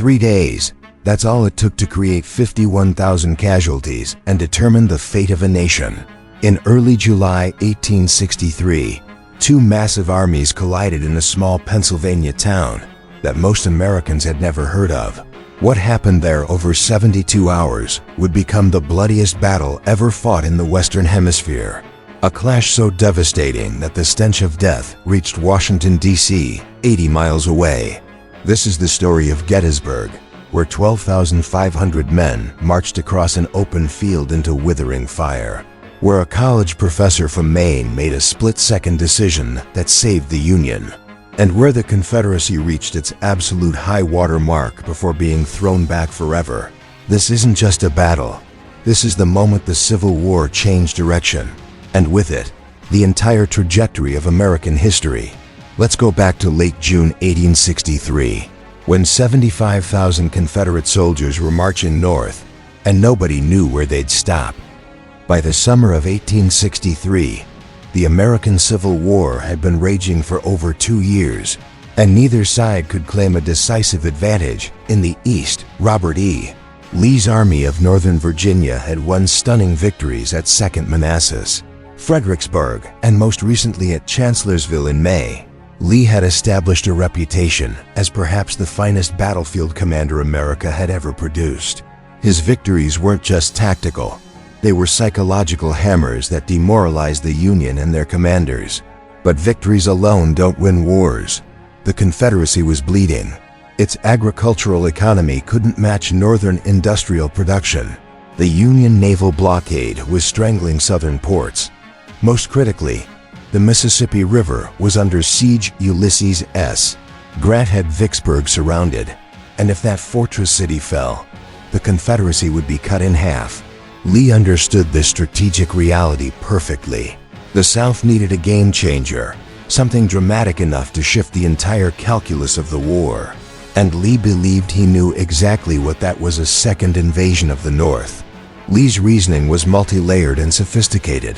3 days, that's all it took to create 51,000 casualties and determine the fate of a nation. In early July 1863, two massive armies collided in a small Pennsylvania town that most Americans had never heard of. What happened there over 72 hours would become the bloodiest battle ever fought in the Western Hemisphere. A clash so devastating that the stench of death reached Washington, D.C., 80 miles away. This is the story of Gettysburg, where 12,500 men marched across an open field into withering fire, where a college professor from Maine made a split-second decision that saved the Union, and where the Confederacy reached its absolute high-water mark before being thrown back forever. This isn't just a battle. This is the moment the Civil War changed direction, and with it, the entire trajectory of American history. Let's go back to late June 1863. When 75,000 Confederate soldiers were marching north, and nobody knew where they'd stop. By the summer of 1863, the American Civil War had been raging for over 2 years, and neither side could claim a decisive advantage. In the East, Robert E. Lee's Army of Northern Virginia had won stunning victories at Second Manassas, Fredericksburg, and most recently at Chancellorsville in May. Lee had established a reputation as perhaps the finest battlefield commander America had ever produced. His victories weren't just tactical. They were psychological hammers that demoralized the Union and their commanders. But victories alone don't win wars. The Confederacy was bleeding. Its agricultural economy couldn't match Northern industrial production. The Union naval blockade was strangling Southern ports. Most critically, the Mississippi River was under siege. Ulysses S. Grant had Vicksburg surrounded, and if that fortress city fell, the Confederacy would be cut in half. Lee understood this strategic reality perfectly. The South needed a game changer, something dramatic enough to shift the entire calculus of the war. And Lee believed he knew exactly what that was: a second invasion of the North. Lee's reasoning was multi-layered and sophisticated.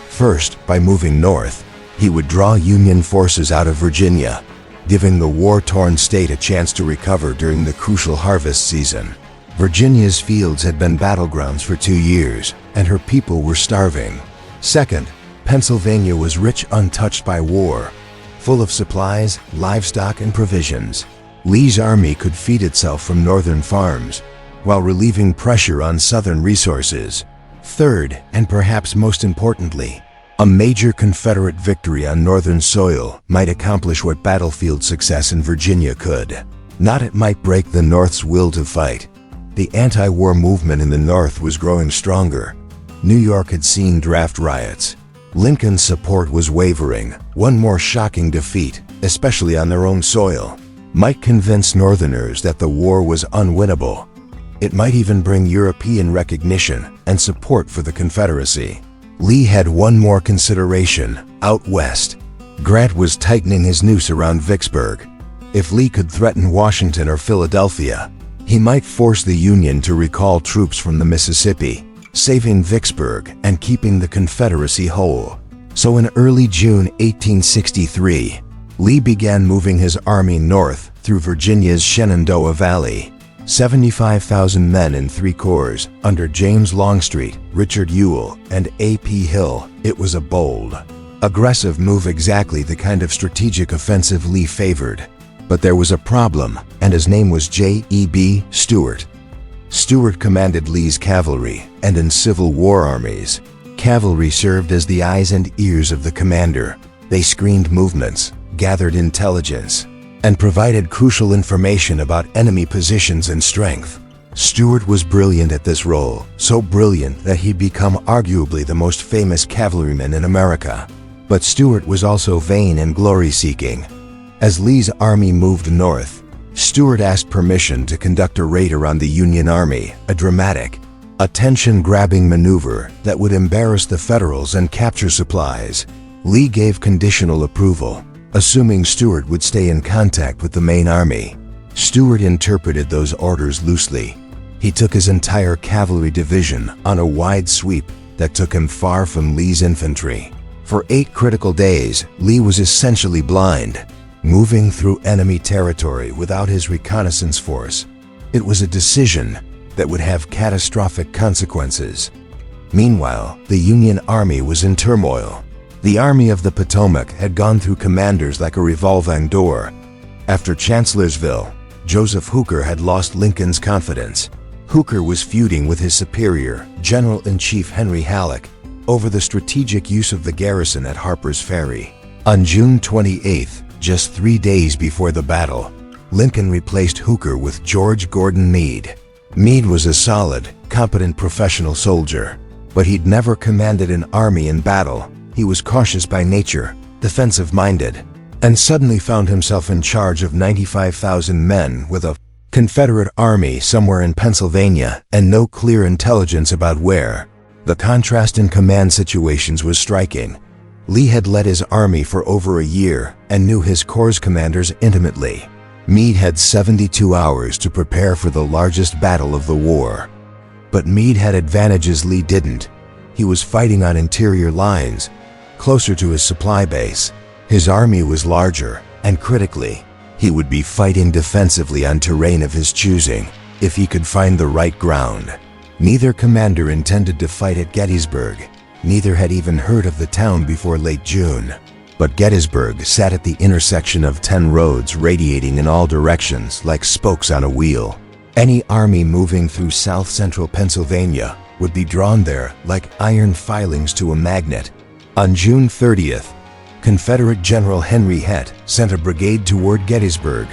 First, by moving north, he would draw Union forces out of Virginia, giving the war-torn state a chance to recover during the crucial harvest season. Virginia's fields had been battlegrounds for 2 years, and her people were starving. Second, Pennsylvania was rich, untouched by war, full of supplies, livestock, and provisions. Lee's army could feed itself from northern farms, while relieving pressure on southern resources. Third, and perhaps most importantly, a major Confederate victory on northern soil might accomplish what battlefield success in Virginia could. Not it might break the North's will to fight. The anti-war movement in the North was growing stronger. New York had seen draft riots. Lincoln's support was wavering. One more shocking defeat, especially on their own soil, might convince Northerners that the war was unwinnable. It might even bring European recognition and support for the Confederacy. Lee had one more consideration: out west. Grant was tightening his noose around Vicksburg. If Lee could threaten Washington or Philadelphia, he might force the Union to recall troops from the Mississippi, saving Vicksburg and keeping the Confederacy whole. So in early June 1863, Lee began moving his army north through Virginia's Shenandoah Valley. 75,000 men in 3 corps, under James Longstreet, Richard Ewell, and A.P. Hill. It was a bold, aggressive move, exactly the kind of strategic offensive Lee favored. But there was a problem, and his name was J.E.B. Stuart. Stuart commanded Lee's cavalry, and in Civil War armies, cavalry served as the eyes and ears of the commander. They screened movements, gathered intelligence, and provided crucial information about enemy positions and strength. Stuart was brilliant at this role, so brilliant that he'd become arguably the most famous cavalryman in America. But Stuart was also vain and glory-seeking. As Lee's army moved north, Stuart asked permission to conduct a raid around the Union Army, a dramatic, attention-grabbing maneuver that would embarrass the Federals and capture supplies. Lee gave conditional approval, assuming Stuart would stay in contact with the main army. Stuart interpreted those orders loosely. He took his entire cavalry division on a wide sweep that took him far from Lee's infantry. For 8 critical days, Lee was essentially blind, moving through enemy territory without his reconnaissance force. It was a decision that would have catastrophic consequences. Meanwhile, the Union Army was in turmoil. The Army of the Potomac had gone through commanders like a revolving door. After Chancellorsville, Joseph Hooker had lost Lincoln's confidence. Hooker was feuding with his superior, General-in-Chief Henry Halleck, over the strategic use of the garrison at Harper's Ferry. On June 28th, just 3 days before the battle, Lincoln replaced Hooker with George Gordon Meade. Meade was a solid, competent professional soldier, but he'd never commanded an army in battle. He was cautious by nature, defensive-minded, and suddenly found himself in charge of 95,000 men with a Confederate army somewhere in Pennsylvania and no clear intelligence about where. The contrast in command situations was striking. Lee had led his army for over a year and knew his corps commanders intimately. Meade had 72 hours to prepare for the largest battle of the war. But Meade had advantages Lee didn't. He was fighting on interior lines, closer to his supply base. His army was larger, and critically, he would be fighting defensively on terrain of his choosing, if he could find the right ground. Neither commander intended to fight at Gettysburg. Neither had even heard of the town before late June. But Gettysburg sat at the intersection of 10 roads radiating in all directions like spokes on a wheel. Any army moving through south-central Pennsylvania would be drawn there like iron filings to a magnet. On June 30th, Confederate General Henry Hett sent a brigade toward Gettysburg.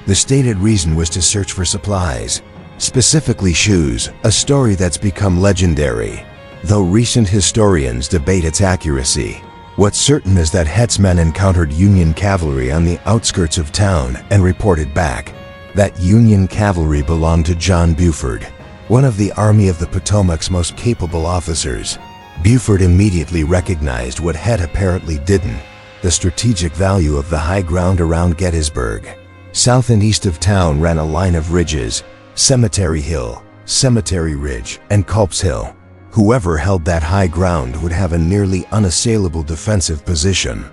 The stated reason was to search for supplies, specifically shoes, a story that's become legendary, though recent historians debate its accuracy. What's certain is that Hett's men encountered Union cavalry on the outskirts of town and reported back. That Union cavalry belonged to John Buford, one of the Army of the Potomac's most capable officers. Buford immediately recognized what Hett apparently didn't: the strategic value of the high ground around Gettysburg. South and east of town ran a line of ridges: Cemetery Hill, Cemetery Ridge, and Culp's Hill. Whoever held that high ground would have a nearly unassailable defensive position.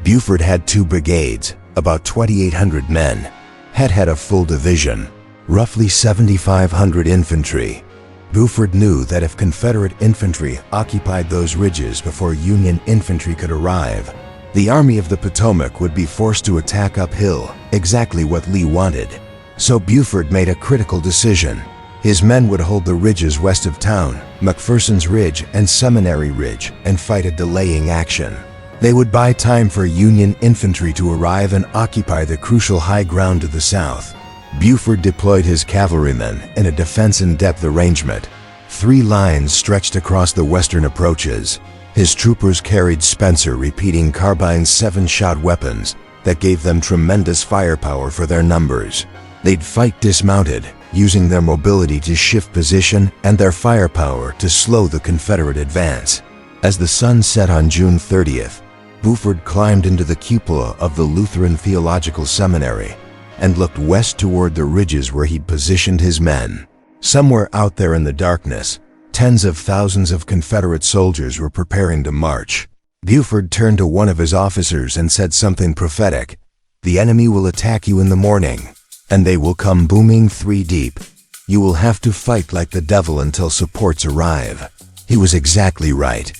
Buford had 2 brigades, about 2,800 men. Hett had a full division, roughly 7,500 infantry. Buford knew that if Confederate infantry occupied those ridges before Union infantry could arrive, the Army of the Potomac would be forced to attack uphill, exactly what Lee wanted. So Buford made a critical decision. His men would hold the ridges west of town, McPherson's Ridge and Seminary Ridge, and fight a delaying action. They would buy time for Union infantry to arrive and occupy the crucial high ground to the south. Buford deployed his cavalrymen in a defense-in-depth arrangement. 3 lines stretched across the western approaches. His troopers carried Spencer repeating carbine 7-shot weapons that gave them tremendous firepower for their numbers. They'd fight dismounted, using their mobility to shift position and their firepower to slow the Confederate advance. As the sun set on June 30th, Buford climbed into the cupola of the Lutheran Theological Seminary and looked west toward the ridges where he'd positioned his men. Somewhere out there in the darkness, tens of thousands of Confederate soldiers were preparing to march. Buford turned to one of his officers and said something prophetic: "The enemy will attack you in the morning, and they will come booming 3 deep. You will have to fight like the devil until supports arrive." He was exactly right.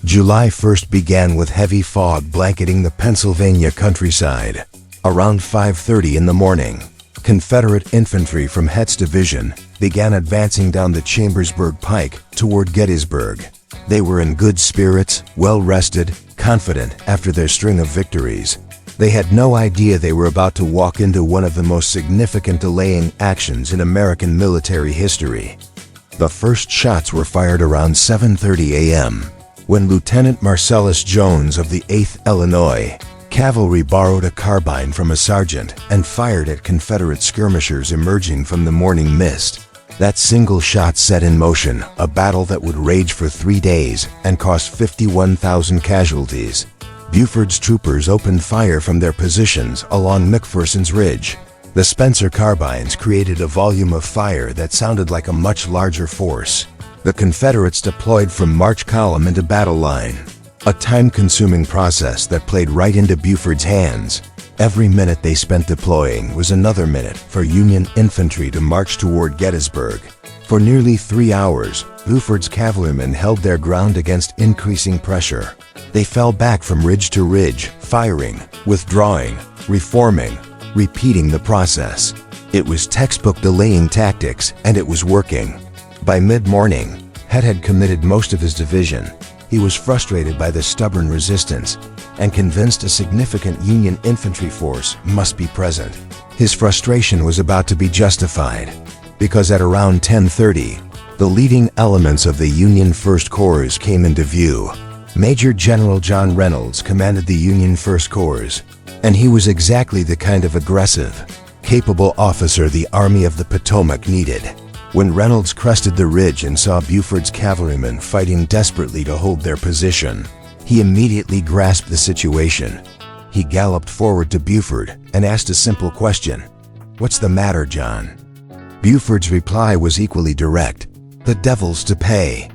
July 1st began with heavy fog blanketing the Pennsylvania countryside. Around 5:30 in the morning, Confederate infantry from Hett's division began advancing down the Chambersburg Pike toward Gettysburg. They were in good spirits, well-rested, confident after their string of victories. They had no idea they were about to walk into one of the most significant delaying actions in American military history. The first shots were fired around 7:30 a.m. when Lieutenant Marcellus Jones of the 8th Illinois Cavalry borrowed a carbine from a sergeant and fired at Confederate skirmishers emerging from the morning mist. That single shot set in motion a battle that would rage for 3 days and cost 51,000 casualties. Buford's troopers opened fire from their positions along McPherson's Ridge. The Spencer carbines created a volume of fire that sounded like a much larger force. The Confederates deployed from march column into battle line, a time-consuming process that played right into Buford's hands. Every minute they spent deploying was another minute for Union infantry to march toward Gettysburg. For nearly 3 hours, Buford's cavalrymen held their ground against increasing pressure. They fell back from ridge to ridge, firing, withdrawing, reforming, repeating the process. It was textbook delaying tactics, and it was working. By mid-morning, Head had committed most of his division. He was frustrated by the stubborn resistance and convinced a significant Union infantry force must be present. His frustration was about to be justified, because at around 10:30, the leading elements of the Union First Corps came into view. Major General John Reynolds commanded the Union First Corps, and he was exactly the kind of aggressive, capable officer the Army of the Potomac needed. When Reynolds crested the ridge and saw Buford's cavalrymen fighting desperately to hold their position, he immediately grasped the situation. He galloped forward to Buford and asked a simple question. "What's the matter, John?" Buford's reply was equally direct. "The devil's to pay."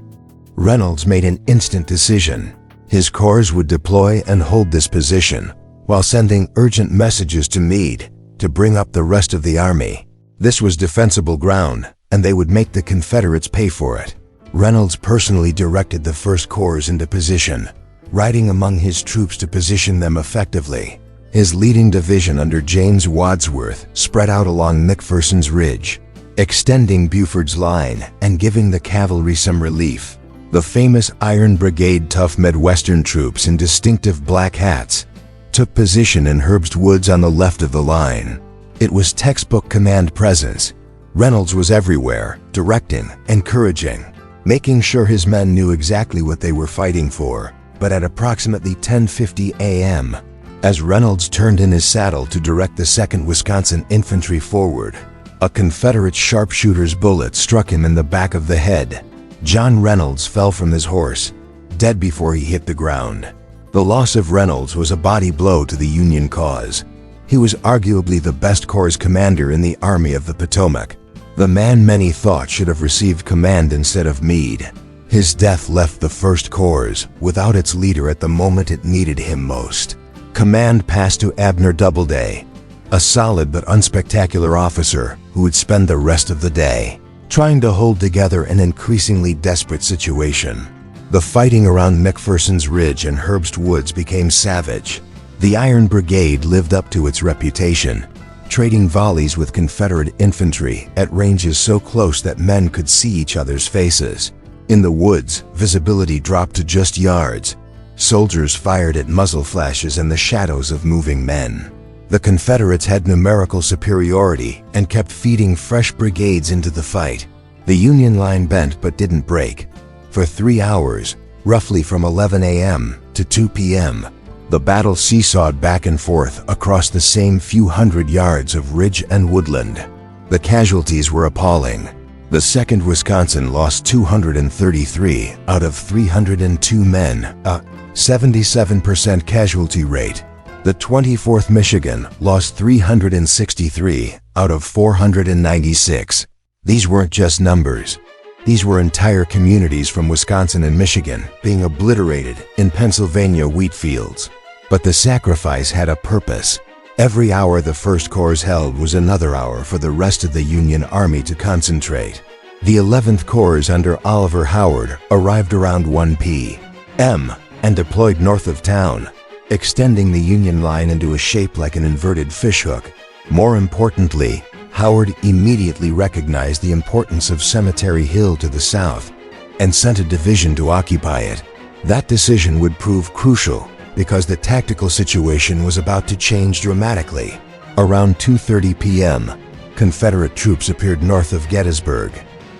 Reynolds made an instant decision. His corps would deploy and hold this position, while sending urgent messages to Meade to bring up the rest of the army. This was defensible ground, and they would make the Confederates pay for it. Reynolds personally directed the First Corps into position, riding among his troops to position them effectively. His leading division under James Wadsworth spread out along McPherson's Ridge, extending Buford's line and giving the cavalry some relief. The famous Iron Brigade tough Midwestern troops in distinctive black hats took position in Herbst Woods on the left of the line. It was textbook command presence. Reynolds was everywhere, directing, encouraging, making sure his men knew exactly what they were fighting for. But at approximately 10:50 a.m., as Reynolds turned in his saddle to direct the 2nd Wisconsin Infantry forward, a Confederate sharpshooter's bullet struck him in the back of the head. John Reynolds fell from his horse, dead before he hit the ground. The loss of Reynolds was a body blow to the Union cause. He was arguably the best corps commander in the Army of the Potomac, the man many thought should have received command instead of Meade. His death left the First Corps without its leader at the moment it needed him most. Command passed to Abner Doubleday, a solid but unspectacular officer who would spend the rest of the day trying to hold together an increasingly desperate situation. The fighting around McPherson's Ridge and Herbst Woods became savage. The Iron Brigade lived up to its reputation, trading volleys with Confederate infantry at ranges so close that men could see each other's faces. In the woods, visibility dropped to just yards. Soldiers fired at muzzle flashes and the shadows of moving men. The Confederates had numerical superiority and kept feeding fresh brigades into the fight. The Union line bent but didn't break. For 3 hours, roughly from 11 a.m. to 2 p.m., the battle seesawed back and forth across the same few hundred yards of ridge and woodland. The casualties were appalling. The 2nd Wisconsin lost 233 out of 302 men, a 77% casualty rate. The 24th Michigan lost 363 out of 496. These weren't just numbers. These were entire communities from Wisconsin and Michigan being obliterated in Pennsylvania wheat fields. But the sacrifice had a purpose. Every hour the First Corps held was another hour for the rest of the Union Army to concentrate. The 11th Corps under Oliver Howard arrived around 1 p.m. and deployed north of town, extending the Union line into a shape like an inverted fishhook. More importantly, Howard immediately recognized the importance of Cemetery Hill to the south and sent a division to occupy it. That decision would prove crucial because the tactical situation was about to change dramatically. Around 2:30 p.m., Confederate troops appeared north of Gettysburg.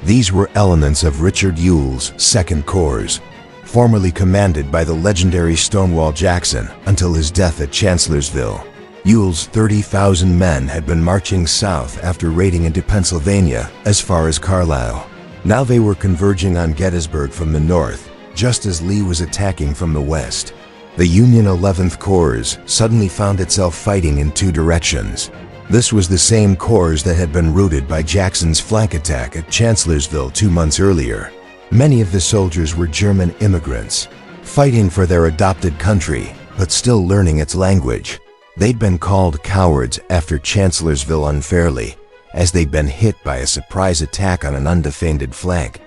These were elements of Richard Ewell's 2nd Corps, formerly commanded by the legendary Stonewall Jackson until his death at Chancellorsville. Ewell's 30,000 men had been marching south after raiding into Pennsylvania as far as Carlisle. Now they were converging on Gettysburg from the north, just as Lee was attacking from the west. The Union 11th Corps suddenly found itself fighting in two directions. This was the same corps that had been routed by Jackson's flank attack at Chancellorsville 2 months earlier. Many of the soldiers were German immigrants, fighting for their adopted country, but still learning its language. They'd been called cowards after Chancellorsville unfairly, as they'd been hit by a surprise attack on an undefended flank.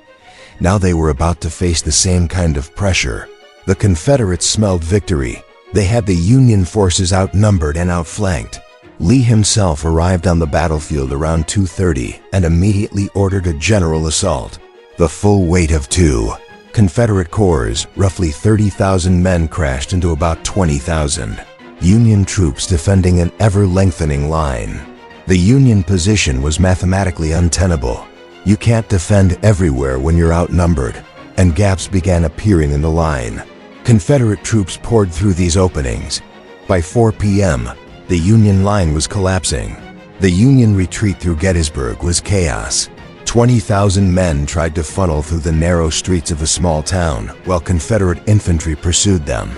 Now they were about to face the same kind of pressure. The Confederates smelled victory. They had the Union forces outnumbered and outflanked. Lee himself arrived on the battlefield around 2:30 and immediately ordered a general assault. The full weight of two Confederate corps, roughly 30,000 men, crashed into about 20,000. Union troops defending an ever-lengthening line. The Union position was mathematically untenable. You can't defend everywhere when you're outnumbered, and gaps began appearing in the line. Confederate troops poured through these openings. By 4 p.m., the Union line was collapsing. The Union retreat through Gettysburg was chaos. 20,000 men tried to funnel through the narrow streets of a small town, while Confederate infantry pursued them.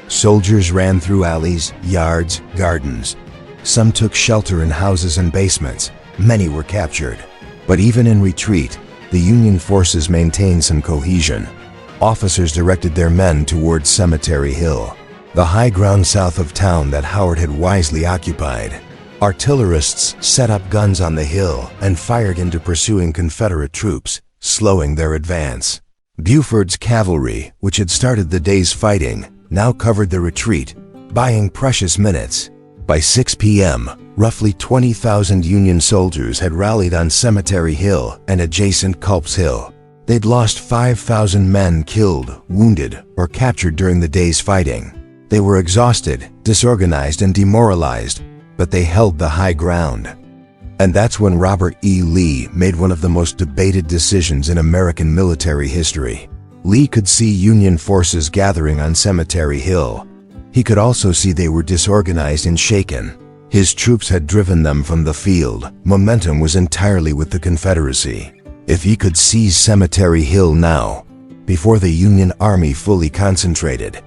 Soldiers ran through alleys, yards, gardens. Some took shelter in houses and basements. Many were captured. But even in retreat, the Union forces maintained some cohesion. Officers directed their men towards Cemetery Hill, the high ground south of town that Howard had wisely occupied. Artillerists set up guns on the hill and fired into pursuing Confederate troops, slowing their advance. Buford's cavalry, which had started the day's fighting, now covered the retreat, buying precious minutes. By 6 p.m., roughly 20,000 Union soldiers had rallied on Cemetery Hill and adjacent Culp's Hill. They'd lost 5,000 men killed, wounded, or captured during the day's fighting. They were exhausted, disorganized, and demoralized, but they held the high ground. And that's when Robert E. Lee made one of the most debated decisions in American military history. Lee could see Union forces gathering on Cemetery Hill. He could also see they were disorganized and shaken. His troops had driven them from the field. Momentum was entirely with the Confederacy. If he could seize Cemetery Hill now, before the Union Army fully concentrated,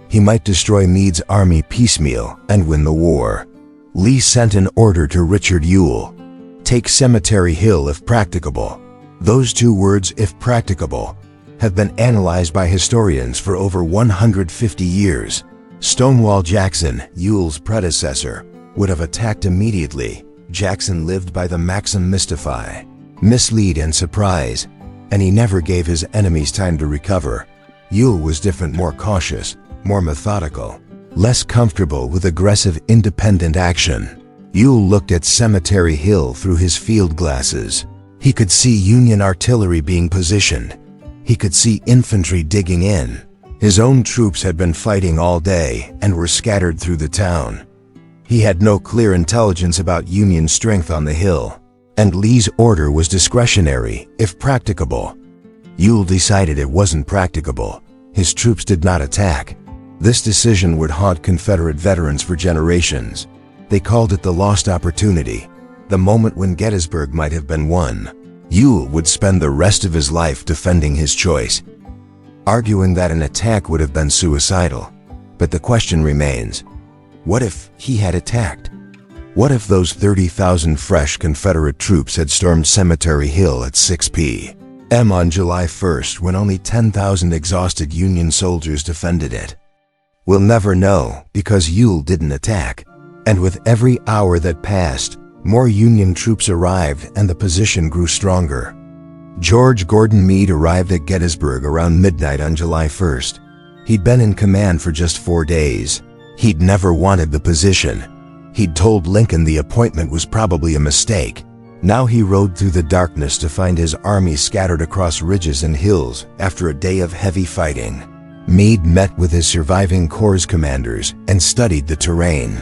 he might destroy Meade's army piecemeal and win the war. Lee sent an order to Richard Ewell: take Cemetery Hill if practicable. Those two words, if practicable, have been analyzed by historians for over 150 years. Stonewall Jackson, Ewell's predecessor, would have attacked immediately. Jackson lived by the maxim mystify, mislead, and surprise, and he never gave his enemies time to recover. Ewell was different, more cautious, more methodical, less comfortable with aggressive independent action. Ewell looked at Cemetery Hill through his field glasses. He could see Union artillery being positioned. He could see infantry digging in. His own troops had been fighting all day and were scattered through the town. He had no clear intelligence about Union strength on the hill, and Lee's order was discretionary, if practicable. Ewell decided it wasn't practicable. His troops did not attack. This decision would haunt Confederate veterans for generations. They called it the lost opportunity, the moment when Gettysburg might have been won. Ewell would spend the rest of his life defending his choice, arguing that an attack would have been suicidal. But the question remains, what if he had attacked? What if those 30,000 fresh Confederate troops had stormed Cemetery Hill at 6 p.m. on July 1st when only 10,000 exhausted Union soldiers defended it? We'll never know, because Ewell didn't attack. And with every hour that passed, more Union troops arrived and the position grew stronger. George Gordon Meade arrived at Gettysburg around midnight on July 1st. He'd been in command for just 4 days. He'd never wanted the position. He'd told Lincoln the appointment was probably a mistake. Now he rode through the darkness to find his army scattered across ridges and hills after a day of heavy fighting. Meade met with his surviving corps commanders and studied the terrain.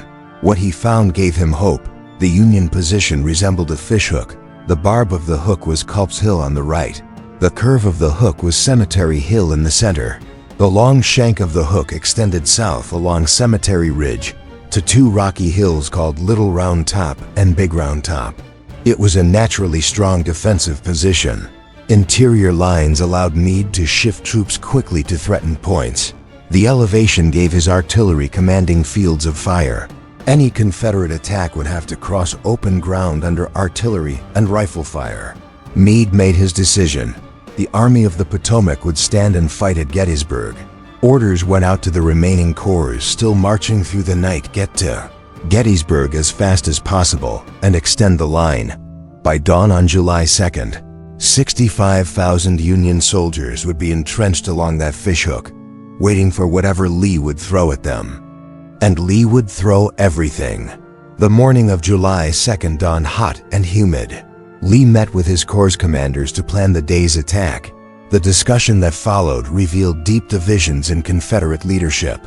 What he found gave him hope. The Union position resembled a fishhook. The barb of the hook was Culp's Hill on the right. The curve of the hook was Cemetery Hill in the center. The long shank of the hook extended south along Cemetery Ridge to two rocky hills called Little Round Top and Big Round Top. It was a naturally strong defensive position. Interior lines allowed Meade to shift troops quickly to threatened points. The elevation gave his artillery commanding fields of fire. Any Confederate attack would have to cross open ground under artillery and rifle fire. Meade made his decision. The Army of the Potomac would stand and fight at Gettysburg. Orders went out to the remaining corps still marching through the night: get to Gettysburg as fast as possible and extend the line. By dawn on July 2nd, 65,000 Union soldiers would be entrenched along that fishhook, waiting for whatever Lee would throw at them. And Lee would throw everything. The morning of July 2nd dawned hot and humid. Lee met with his corps commanders to plan the day's attack. The discussion that followed revealed deep divisions in Confederate leadership.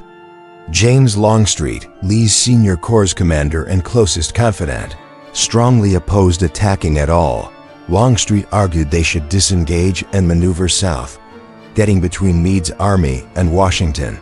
James Longstreet, Lee's senior corps commander and closest confidant, strongly opposed attacking at all. Longstreet argued they should disengage and maneuver south, getting between Meade's army and Washington,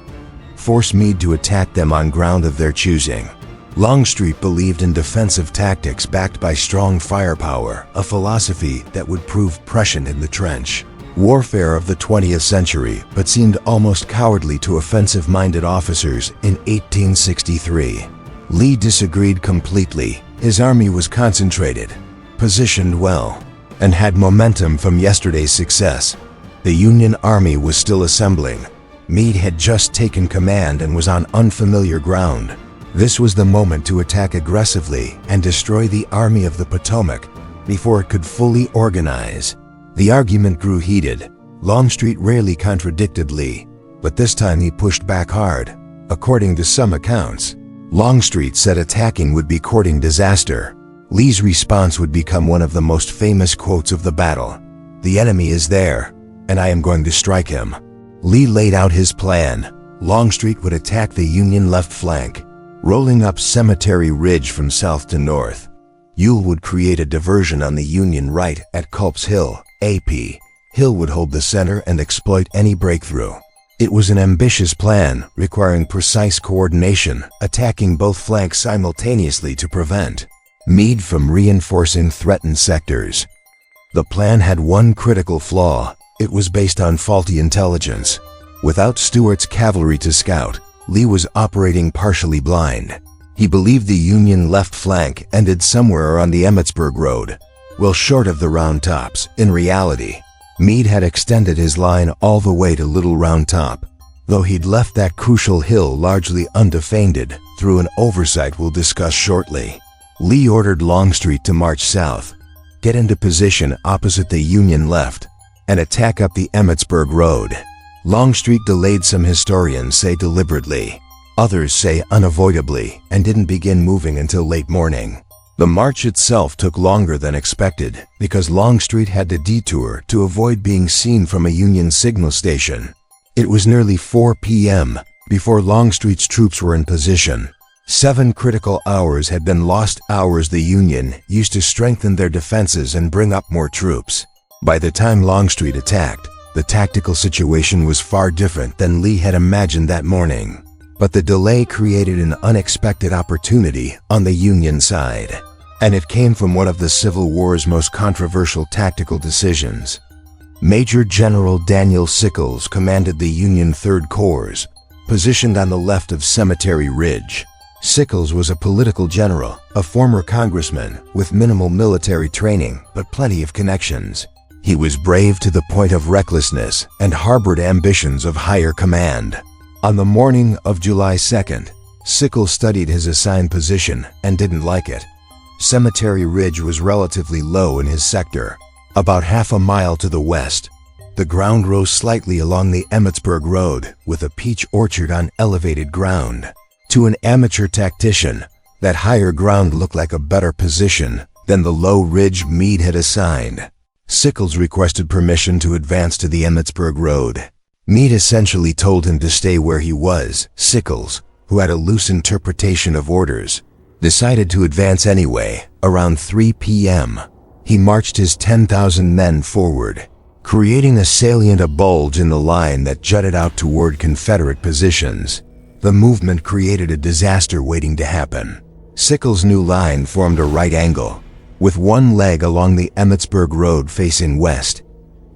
force Meade to attack them on ground of their choosing. Longstreet believed in defensive tactics backed by strong firepower, a philosophy that would prove prescient in the trench. Warfare of the 20th century, but seemed almost cowardly to offensive-minded officers in 1863. Lee disagreed completely. His army was concentrated, positioned well, and had momentum from yesterday's success. The Union Army was still assembling. Meade had just taken command and was on unfamiliar ground. This was the moment to attack aggressively and destroy the Army of the Potomac before it could fully organize. The argument grew heated. Longstreet rarely contradicted Lee, but this time he pushed back hard. According to some accounts, Longstreet said attacking would be courting disaster. Lee's response would become one of the most famous quotes of the battle. "The enemy is there, and I am going to strike him." Lee laid out his plan. Longstreet would attack the Union left flank, rolling up Cemetery Ridge from south to north. Ewell would create a diversion on the Union right at Culp's Hill, AP. Hill would hold the center and exploit any breakthrough. It was an ambitious plan, requiring precise coordination, attacking both flanks simultaneously to prevent Meade from reinforcing threatened sectors. The plan had one critical flaw. It was based on faulty intelligence. Without Stuart's cavalry to scout, Lee was operating partially blind. He believed the Union left flank ended somewhere on the Emmitsburg Road, well short of the Round Tops. In reality, Meade had extended his line all the way to Little Round Top, though he'd left that crucial hill largely undefended through an oversight we'll discuss shortly. Lee ordered Longstreet to march south, get into position opposite the Union left, and attack up the Emmitsburg Road. Longstreet delayed, some historians say deliberately, others say unavoidably, and didn't begin moving until late morning. The march itself took longer than expected because Longstreet had to detour to avoid being seen from a Union signal station. It was nearly 4 p.m. before Longstreet's troops were in position. 7 critical hours had been lost, hours the Union used to strengthen their defenses and bring up more troops. By the time Longstreet attacked, the tactical situation was far different than Lee had imagined that morning. But the delay created an unexpected opportunity on the Union side, and it came from one of the Civil War's most controversial tactical decisions. Major General Daniel Sickles commanded the Union Third Corps, positioned on the left of Cemetery Ridge. Sickles was a political general, a former congressman with minimal military training but plenty of connections. He was brave to the point of recklessness and harbored ambitions of higher command. On the morning of July 2nd, Sickles studied his assigned position and didn't like it. Cemetery Ridge was relatively low in his sector, about half a mile to the west. The ground rose slightly along the Emmitsburg Road with a peach orchard on elevated ground. To an amateur tactician, that higher ground looked like a better position than the low ridge Meade had assigned. Sickles requested permission to advance to the Emmitsburg Road. Meade essentially told him to stay where he was. Sickles, who had a loose interpretation of orders, decided to advance anyway. Around 3 p.m., he marched his 10,000 men forward, creating a salient, a bulge in the line that jutted out toward Confederate positions. The movement created a disaster waiting to happen. Sickles' new line formed a right angle, with one leg along the Emmitsburg Road facing west,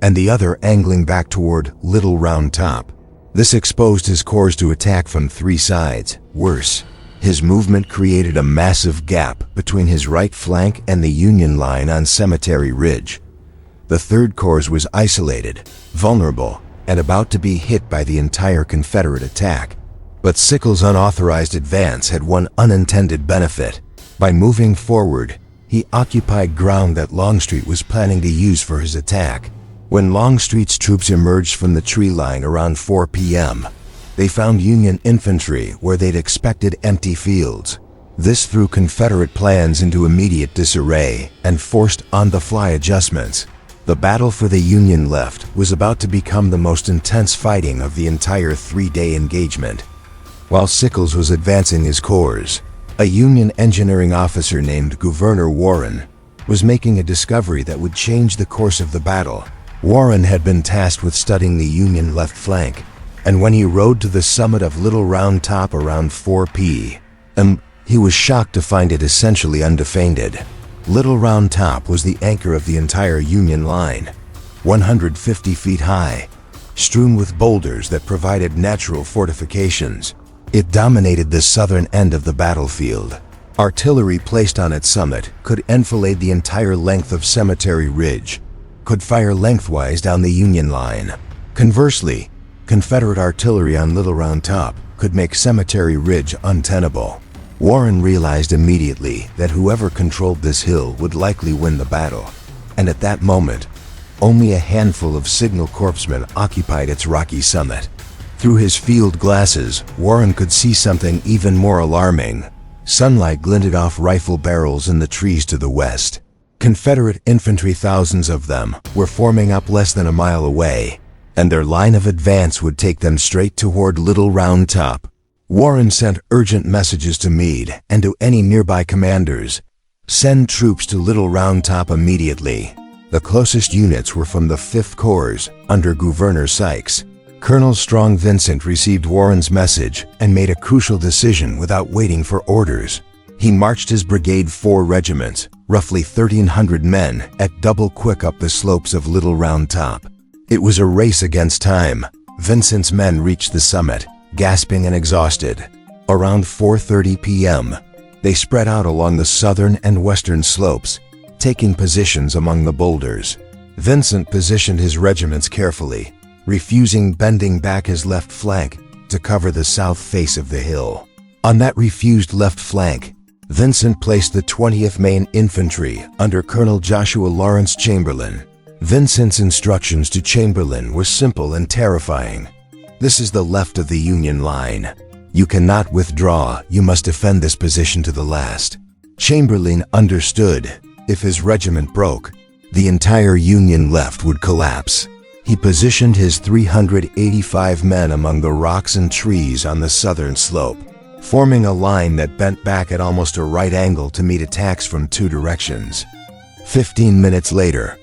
and the other angling back toward Little Round Top. This exposed his corps to attack from 3 sides. Worse, his movement created a massive gap between his right flank and the Union line on Cemetery Ridge. The Third Corps was isolated, vulnerable, and about to be hit by the entire Confederate attack. But Sickles' unauthorized advance had one unintended benefit. By moving forward, he occupied ground that Longstreet was planning to use for his attack. When Longstreet's troops emerged from the tree line around 4 p.m., they found Union infantry where they'd expected empty fields. This threw Confederate plans into immediate disarray and forced on-the-fly adjustments. The battle for the Union left was about to become the most intense fighting of the entire three-day engagement. While Sickles was advancing his corps, a Union engineering officer named Governor Warren was making a discovery that would change the course of the battle. Warren had been tasked with studying the Union left flank, and when he rode to the summit of Little Round Top around 4 p.m., he was shocked to find it essentially undefended. Little Round Top was the anchor of the entire Union line, 150 feet high, strewn with boulders that provided natural fortifications. It dominated the southern end of the battlefield. Artillery placed on its summit could enfilade the entire length of Cemetery Ridge, could fire lengthwise down the Union line. Conversely, Confederate artillery on Little Round Top could make Cemetery Ridge untenable. Warren realized immediately that whoever controlled this hill would likely win the battle, and at that moment, only a handful of signal corpsmen occupied its rocky summit. Through his field glasses, Warren could see something even more alarming. Sunlight glinted off rifle barrels in the trees to the west. Confederate infantry, thousands of them, were forming up less than a mile away, and their line of advance would take them straight toward Little Round Top. Warren sent urgent messages to Meade and to any nearby commanders. Send troops to Little Round Top immediately. The closest units were from the 5th Corps under Governor Sykes. Colonel Strong Vincent received Warren's message and made a crucial decision without waiting for orders. He marched his brigade 4 regiments, roughly 1,300 men, at double quick up the slopes of Little Round Top. It was a race against time. Vincent's men reached the summit, gasping and exhausted. Around 4:30 p.m., they spread out along the southern and western slopes, taking positions among the boulders. Vincent positioned his regiments carefully, refusing bending back his left flank to cover the south face of the hill. On that refused left flank, Vincent placed the 20th Maine Infantry under Colonel Joshua Lawrence Chamberlain. Vincent's instructions to Chamberlain were simple and terrifying. This is the left of the Union line. You cannot withdraw, you must defend this position to the last. Chamberlain understood. If his regiment broke, the entire Union left would collapse. He positioned his 385 men among the rocks and trees on the southern slope, forming a line that bent back at almost a right angle to meet attacks from 2 directions. 15 minutes later,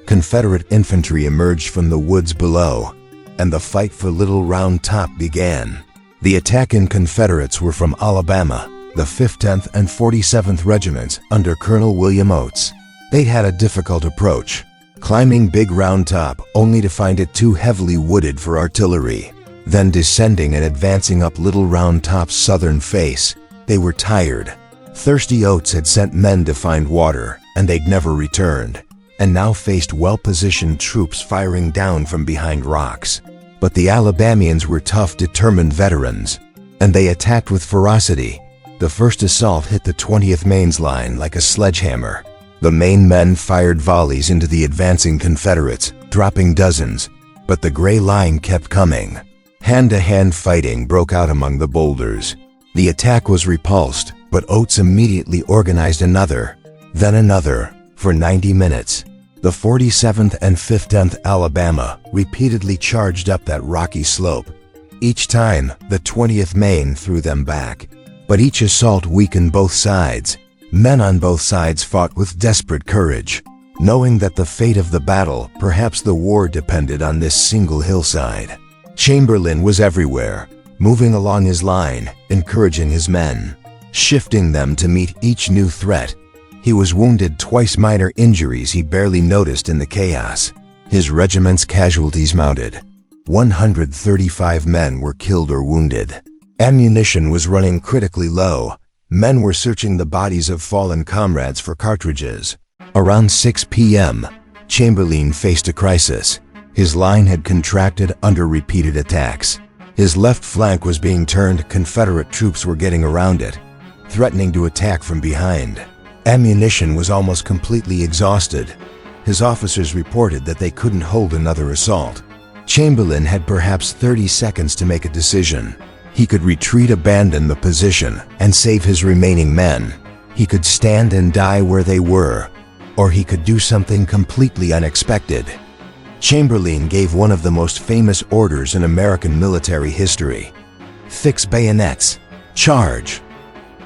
Confederate infantry emerged from the woods below, and the fight for Little Round Top began. The attacking Confederates were from Alabama, the 5th, 10th, and 47th Regiments under Colonel William Oates. They'd had a difficult approach, climbing Big Round Top only to find it too heavily wooded for artillery, then descending and advancing up Little Round Top's southern face. They were tired. Thirsty Oates had sent men to find water, and they'd never returned, and now faced well-positioned troops firing down from behind rocks. But the Alabamians were tough, determined veterans, and they attacked with ferocity. The first assault hit the 20th Maine's line like a sledgehammer. The Maine men fired volleys into the advancing Confederates, dropping dozens, but the gray line kept coming. Hand-to-hand fighting broke out among the boulders. The attack was repulsed, but Oates immediately organized another, then another. For 90 minutes, the 47th and 5th 10th Alabama repeatedly charged up that rocky slope. Each time, the 20th Maine threw them back, but each assault weakened both sides. Men on both sides fought with desperate courage, knowing that the fate of the battle, perhaps the war, depended on this single hillside. Chamberlain was everywhere, moving along his line, encouraging his men, shifting them to meet each new threat. He was wounded twice, minor injuries he barely noticed in the chaos. His regiment's casualties mounted. 135 men were killed or wounded. Ammunition was running critically low. Men were searching the bodies of fallen comrades for cartridges. Around 6 p.m., Chamberlain faced a crisis. His line had contracted under repeated attacks. His left flank was being turned. Confederate troops were getting around it, threatening to attack from behind. Ammunition was almost completely exhausted. His officers reported that they couldn't hold another assault. Chamberlain had perhaps 30 seconds to make a decision. He could retreat, abandon the position, and save his remaining men. He could stand and die where they were, or he could do something completely unexpected. Chamberlain gave one of the most famous orders in American military history: "Fix bayonets. Charge."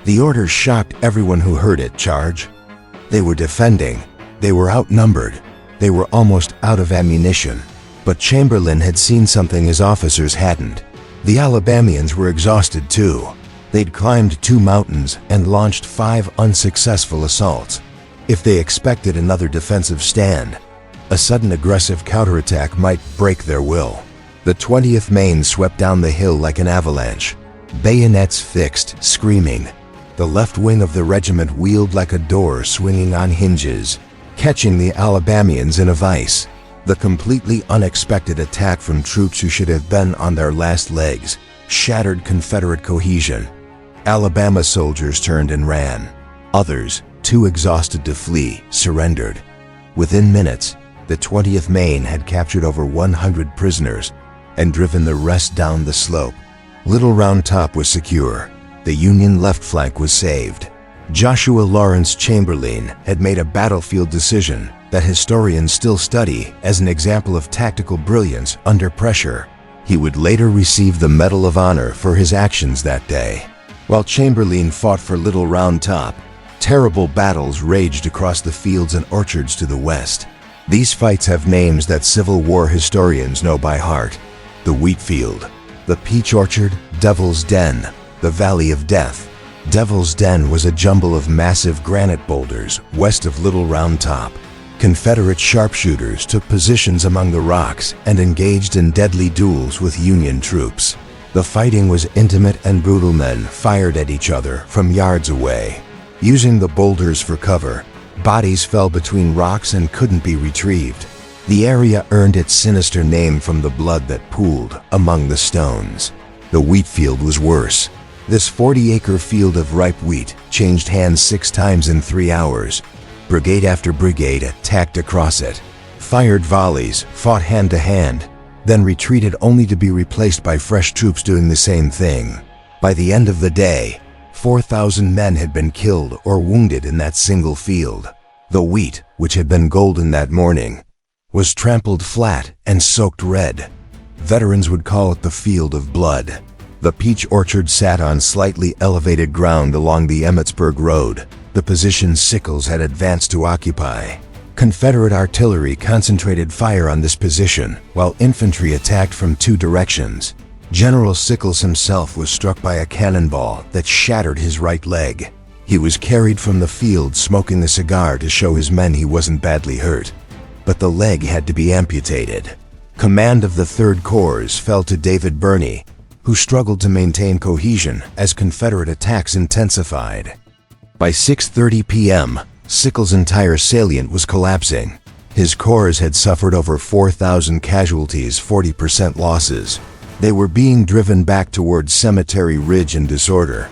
The order shocked everyone who heard it. Charge. They were defending. They were outnumbered. They were almost out of ammunition. But Chamberlain had seen something his officers hadn't. The Alabamians were exhausted too. They'd climbed 2 mountains and launched 5 unsuccessful assaults. If they expected another defensive stand, a sudden aggressive counterattack might break their will. The 20th Maine swept down the hill like an avalanche, bayonets fixed, screaming. The left wing of the regiment wheeled like a door swinging on hinges, catching the Alabamians in a vice. The completely unexpected attack from troops who should have been on their last legs shattered Confederate cohesion. Alabama soldiers turned and ran. Others, too exhausted to flee, surrendered. Within minutes, the 20th Maine had captured over 100 prisoners and driven the rest down the slope. Little Round Top was secure. The Union left flank was saved. Joshua Lawrence Chamberlain had made a battlefield decision that historians still study as an example of tactical brilliance under pressure. He would later receive the Medal of Honor for his actions that day. While Chamberlain fought for Little Round Top, terrible battles raged across the fields and orchards to the west. These fights have names that Civil War historians know by heart: the Wheat Field, the Peach Orchard, Devil's Den, the Valley of Death. Devil's Den was a jumble of massive granite boulders west of Little Round Top. Confederate sharpshooters took positions among the rocks and engaged in deadly duels with Union troops. The fighting was intimate and brutal. Men fired at each other from yards away. Using the boulders for cover, bodies fell between rocks and couldn't be retrieved. The area earned its sinister name from the blood that pooled among the stones. The wheat field was worse. This 40-acre field of ripe wheat changed hands 6 times in 3 hours. Brigade after brigade attacked across it, fired volleys, fought hand-to-hand, then retreated only to be replaced by fresh troops doing the same thing. By the end of the day, 4,000 men had been killed or wounded in that single field. The wheat, which had been golden that morning, was trampled flat and soaked red. Veterans would call it the Field of Blood. The Peach Orchard sat on slightly elevated ground along the Emmitsburg Road, the position Sickles had advanced to occupy. Confederate artillery concentrated fire on this position, while infantry attacked from 2 directions. General Sickles himself was struck by a cannonball that shattered his right leg. He was carried from the field smoking a cigar to show his men he wasn't badly hurt. But the leg had to be amputated. Command of the 3rd Corps fell to David Birney, who struggled to maintain cohesion as Confederate attacks intensified. By 6:30 p.m., Sickles' entire salient was collapsing. His corps had suffered over 4,000 casualties, 40% losses. They were being driven back towards Cemetery Ridge in disorder.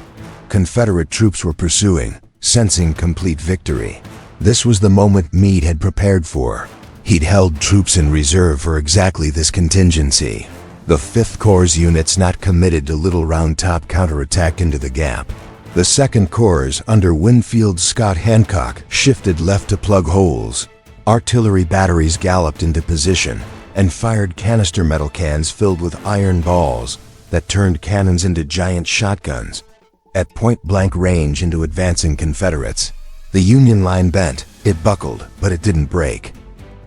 Confederate troops were pursuing, sensing complete victory. This was the moment Meade had prepared for. He'd held troops in reserve for exactly this contingency. The 5th Corps units not committed to Little Round Top counterattacked into the gap. The 2nd Corps, under Winfield Scott Hancock, shifted left to plug holes. Artillery batteries galloped into position and fired canister metal cans filled with iron balls that turned cannons into giant shotguns at point-blank range into advancing Confederates. The Union line bent, it buckled, but it didn't break.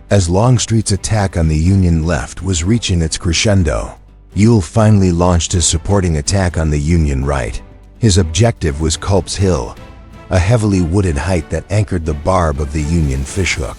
As Longstreet's attack on the Union left was reaching its crescendo, Ewell finally launched his supporting attack on the Union right. His objective was Culp's Hill, a heavily wooded height that anchored the barb of the Union fishhook.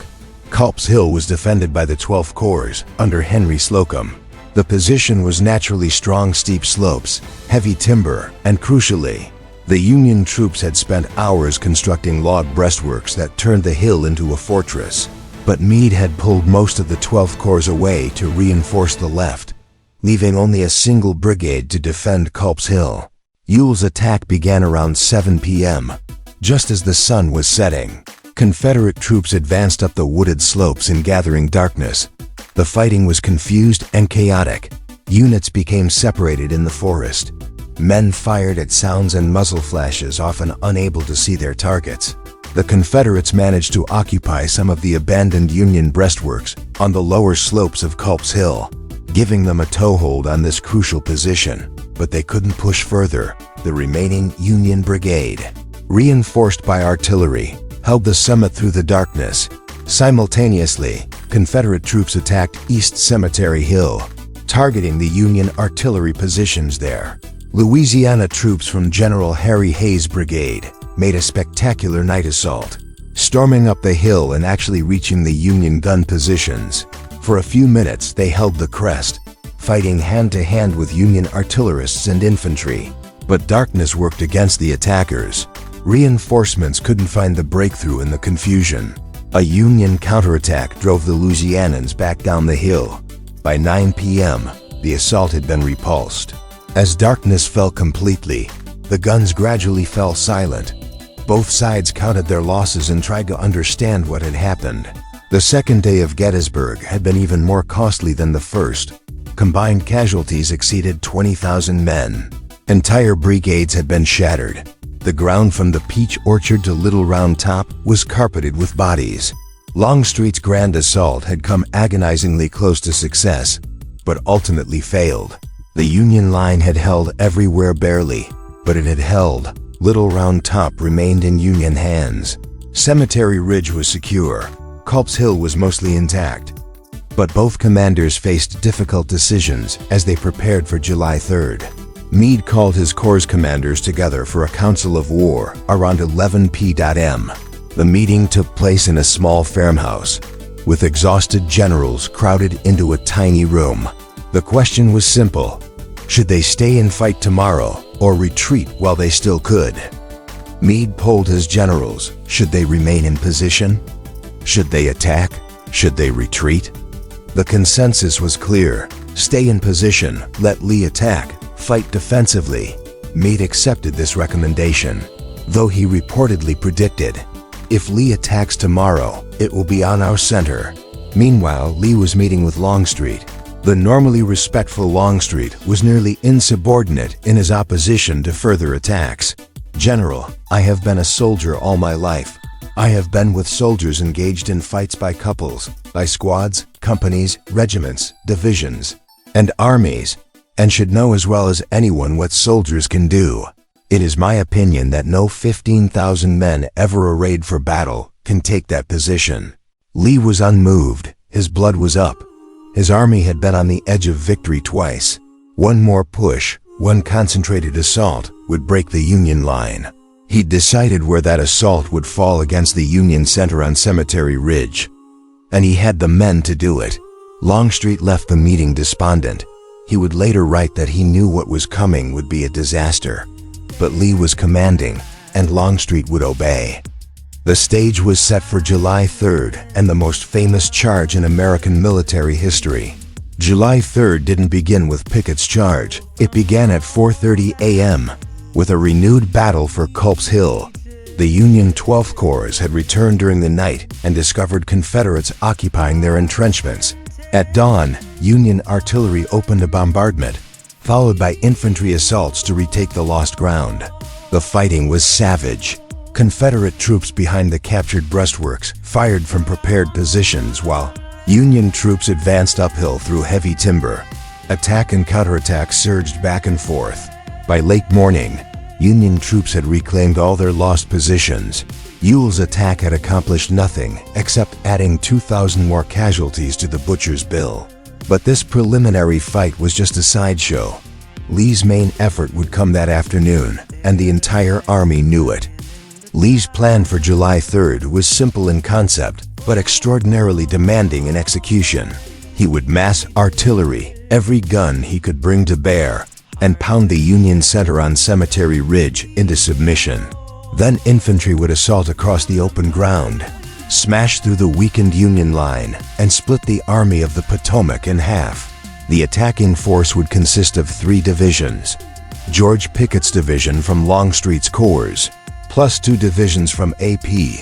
Culp's Hill was defended by the 12th Corps under Henry Slocum. The position was naturally strong steep slopes, heavy timber, and crucially, the Union troops had spent hours constructing log breastworks that turned the hill into a fortress. But Meade had pulled most of the 12th Corps away to reinforce the left. leaving only a single brigade to defend Culp's Hill. Ewell's attack began around 7 p.m., just as the sun was setting. Confederate troops advanced up the wooded slopes in gathering darkness. The fighting was confused and chaotic. Units became separated in the forest. Men fired at sounds and muzzle flashes, often unable to see their targets. The Confederates managed to occupy some of the abandoned Union breastworks on the lower slopes of Culp's Hill, giving them a toehold on this crucial position. But they couldn't push further. The remaining Union brigade, reinforced by artillery, held the summit through the darkness. Simultaneously, Confederate troops attacked East Cemetery Hill, targeting the Union artillery positions there. Louisiana troops from General Harry Hayes' brigade made a spectacular night assault, storming up the hill and actually reaching the Union gun positions. For a few minutes, they held the crest, fighting hand-to-hand with Union artillerists and infantry. But darkness worked against the attackers. Reinforcements couldn't find the breakthrough in the confusion. A Union counterattack drove the Louisianans back down the hill. By 9 p.m., the assault had been repulsed. As darkness fell completely, the guns gradually fell silent. Both sides counted their losses and tried to understand what had happened. The second day of Gettysburg had been even more costly than the first. Combined casualties exceeded 20,000 men. Entire brigades had been shattered. The ground from the Peach Orchard to Little Round Top was carpeted with bodies. Longstreet's grand assault had come agonizingly close to success, but ultimately failed. The Union line had held everywhere barely, but it had held. Little Round Top remained in Union hands. Cemetery Ridge was secure. Culp's Hill was mostly intact. But both commanders faced difficult decisions as they prepared for July 3rd. Meade called his corps commanders together for a council of war around 11 p.m. The meeting took place in a small farmhouse, with exhausted generals crowded into a tiny room. The question was simple: should they stay and fight tomorrow or retreat while they still could? Meade polled his generals. Should they remain in position? Should they attack? Should they retreat? The consensus was clear: stay in position, let Lee attack, fight defensively. Meade accepted this recommendation, though he reportedly predicted, if Lee attacks tomorrow, it will be on our center. Meanwhile, Lee was meeting with Longstreet. The normally respectful Longstreet was nearly insubordinate in his opposition to further attacks. "General, I have been a soldier all my life. I have been with soldiers engaged in fights by couples, by squads, companies, regiments, divisions, and armies, and should know as well as anyone what soldiers can do. It is my opinion that no 15,000 men ever arrayed for battle can take that position." Lee was unmoved. His blood was up. His army had been on the edge of victory twice. One more push, one concentrated assault, would break the Union line. He'd decided where that assault would fall against the Union center on Cemetery Ridge, and he had the men to do it. Longstreet left the meeting despondent. He would later write that he knew what was coming would be a disaster. But Lee was commanding, and Longstreet would obey. The stage was set for July 3rd and the most famous charge in American military history. July 3rd didn't begin with Pickett's charge. It began at 4:30 a.m. with a renewed battle for Culp's Hill. The Union 12th Corps had returned during the night and discovered Confederates occupying their entrenchments. At dawn, Union artillery opened a bombardment, followed by infantry assaults to retake the lost ground. The fighting was savage. Confederate troops behind the captured breastworks fired from prepared positions while Union troops advanced uphill through heavy timber. Attack and counterattack surged back and forth. By late morning, Union troops had reclaimed all their lost positions. Ewell's attack had accomplished nothing except adding 2,000 more casualties to the butcher's bill. But this preliminary fight was just a sideshow. Lee's main effort would come that afternoon, and the entire army knew it. Lee's plan for July 3rd was simple in concept, but extraordinarily demanding in execution. He would mass artillery, every gun he could bring to bear, and pound the Union center on Cemetery Ridge into submission. Then infantry would assault across the open ground, smash through the weakened Union line, and split the Army of the Potomac in half. The attacking force would consist of 3 divisions: George Pickett's division from Longstreet's corps, plus 2 divisions from A.P.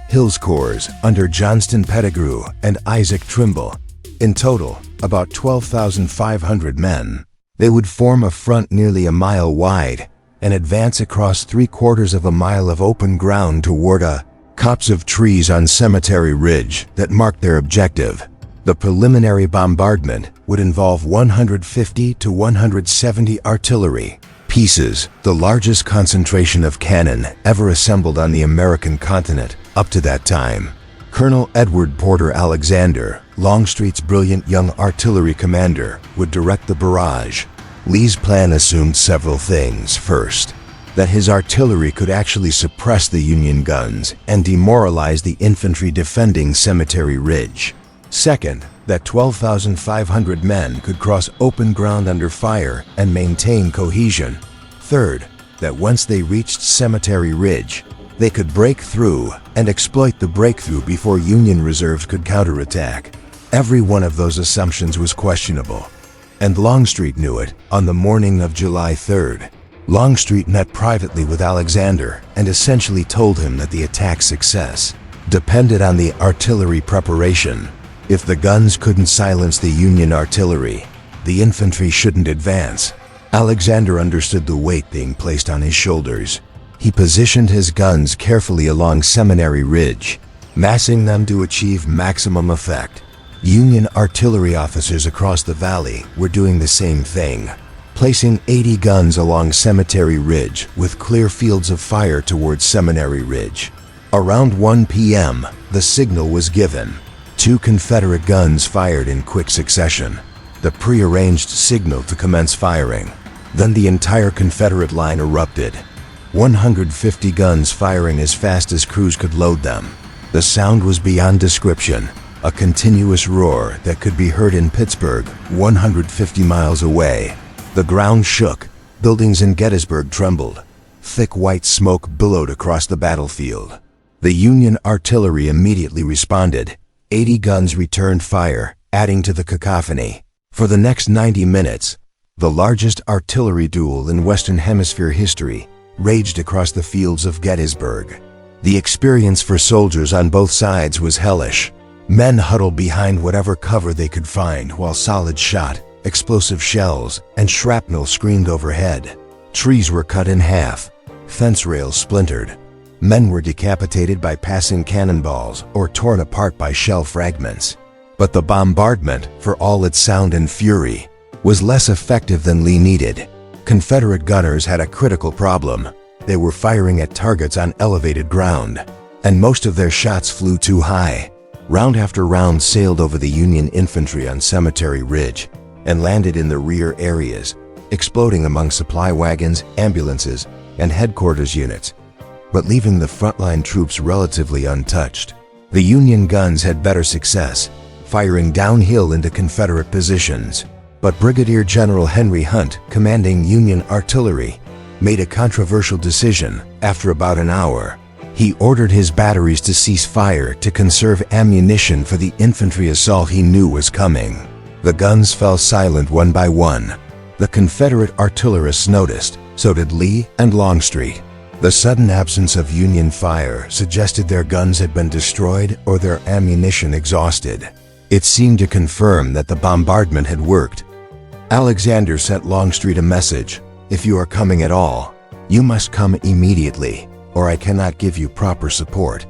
Hill's corps under Johnston Pettigrew and Isaac Trimble. In total, about 12,500 men. They would form a front nearly a mile wide and advance across 3/4 of a mile of open ground toward a copse of trees on Cemetery Ridge that marked their objective. The preliminary bombardment would involve 150 to 170 artillery pieces, the largest concentration of cannon ever assembled on the American continent up to that time. Colonel Edward Porter Alexander, Longstreet's brilliant young artillery commander, would direct the barrage. Lee's plan assumed several things. First, that his artillery could actually suppress the Union guns and demoralize the infantry defending Cemetery Ridge. Second, that 12,500 men could cross open ground under fire and maintain cohesion. Third, that once they reached Cemetery Ridge, they could break through and exploit the breakthrough before Union reserves could counterattack. Every one of those assumptions was questionable, and Longstreet knew it. On the morning of July 3rd, Longstreet met privately with Alexander and essentially told him that the attack's success depended on the artillery preparation. If the guns couldn't silence the Union artillery, the infantry shouldn't advance. Alexander understood the weight being placed on his shoulders. He positioned his guns carefully along Seminary Ridge, massing them to achieve maximum effect. Union artillery officers across the valley were doing the same thing, placing 80 guns along Cemetery Ridge with clear fields of fire towards Seminary Ridge. Around 1 p.m., the signal was given. 2 Confederate guns fired in quick succession, the prearranged signal to commence firing. Then the entire Confederate line erupted, 150 guns firing as fast as crews could load them. The sound was beyond description, a continuous roar that could be heard in Pittsburgh, 150 miles away. The ground shook, buildings in Gettysburg trembled. Thick white smoke billowed across the battlefield. The Union artillery immediately responded. 80 guns returned fire, adding to the cacophony. For the next 90 minutes, the largest artillery duel in Western Hemisphere history raged across the fields of Gettysburg. The experience for soldiers on both sides was hellish. Men huddled behind whatever cover they could find while solid shot, explosive shells, and shrapnel screamed overhead. Trees were cut in half, fence rails splintered. Men were decapitated by passing cannonballs or torn apart by shell fragments. But the bombardment, for all its sound and fury, was less effective than Lee needed. Confederate gunners had a critical problem. They were firing at targets on elevated ground, and most of their shots flew too high. Round after round sailed over the Union infantry on Cemetery Ridge and landed in the rear areas, exploding among supply wagons, ambulances, and headquarters units, but leaving the frontline troops relatively untouched. The Union guns had better success, firing downhill into Confederate positions. But Brigadier General Henry Hunt, commanding Union artillery, made a controversial decision after about an hour. He ordered his batteries to cease fire to conserve ammunition for the infantry assault he knew was coming. The guns fell silent one by one. The Confederate artillerists noticed, so did Lee and Longstreet. The sudden absence of Union fire suggested their guns had been destroyed or their ammunition exhausted. It seemed to confirm that the bombardment had worked. Alexander sent Longstreet a message: "If you are coming at all, you must come immediately, or I cannot give you proper support."